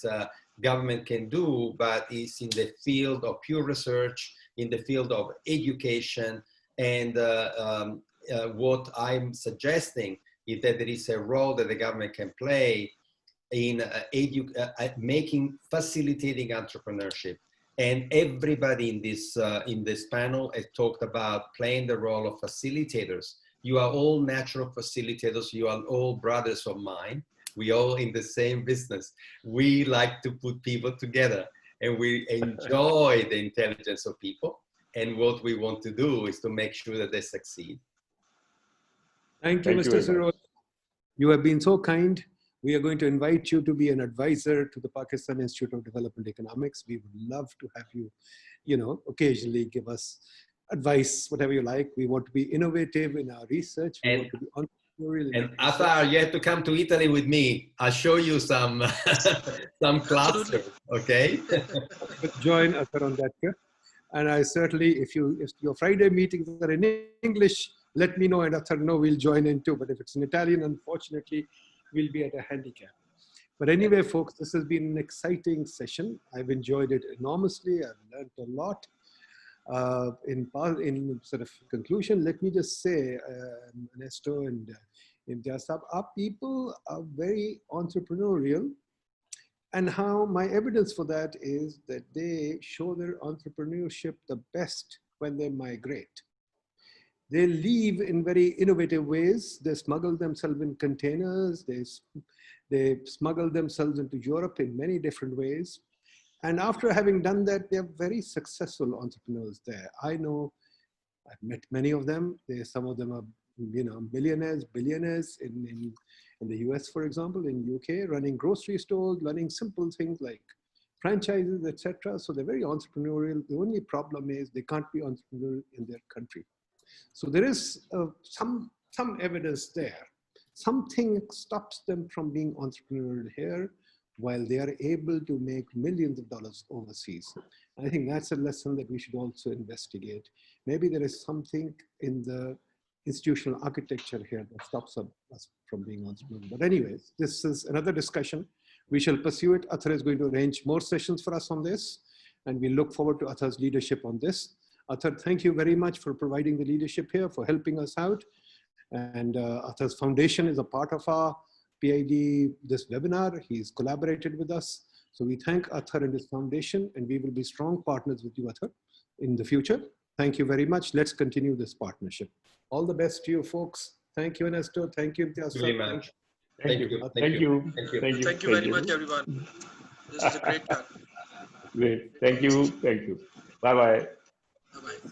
government can do, but it's in the field of pure research, in the field of education, and what I'm suggesting is that there is a role that the government can play in facilitating entrepreneurship. And everybody in this panel has talked about playing the role of facilitators. You are all natural facilitators. You are all brothers of mine. We all in the same business. We like to put people together, and we enjoy the intelligence of people. And what we want to do is to make sure that they succeed. Thank you, Mr. Siroj. You have been so kind. We are going to invite you to be an advisor to the Pakistan Institute of Development Economics. We would love to have you, occasionally give us advice, whatever you like. We want to be innovative in our research. We want to be entrepreneurial. And Athar, you have to come to Italy with me. I'll show you some some clusters, okay? Join Athar on that trip. And I certainly, if your Friday meetings are in English, let me know, and Athar, no, we'll join in too. But if it's in Italian, unfortunately, we'll be at a handicap. But anyway, folks, this has been an exciting session. I've enjoyed it enormously. I've learned a lot. In sort of conclusion, let me just say, Ernesto and Imtiaz, our people are very entrepreneurial. And how my evidence for that is that they show their entrepreneurship the best when they migrate. They leave in very innovative ways. They smuggle themselves in containers. They smuggle themselves into Europe in many different ways. And after having done that, they're very successful entrepreneurs there. I know, I've met many of them. Some of them are, millionaires, billionaires in the US, for example, in UK, running grocery stores, running simple things like franchises, etc. So they're very entrepreneurial. The only problem is they can't be entrepreneurial in their country. So there is some evidence there. Something stops them from being entrepreneurial here while they are able to make millions of dollars overseas. I think that's a lesson that we should also investigate. Maybe there is something in the institutional architecture here that stops us from being entrepreneurial. But anyways, this is another discussion. We shall pursue it. Athar is going to arrange more sessions for us on this, and we look forward to Athar's leadership on this. Athar, thank you very much for providing the leadership here, for helping us out. And Athar's foundation is a part of our PIDE, this webinar. He's collaborated with us. So we thank Athar and his foundation, and we will be strong partners with you, Athar, in the future. Thank you very much. Let's continue this partnership. All the best to you, folks. Thank you, Ernesto. Thank you, Imtiaz. Very much. Thank you. Thank you. Thank you very much, everyone. This is a great talk. Great. Thank you. Thank you. Bye-bye. Bye-bye.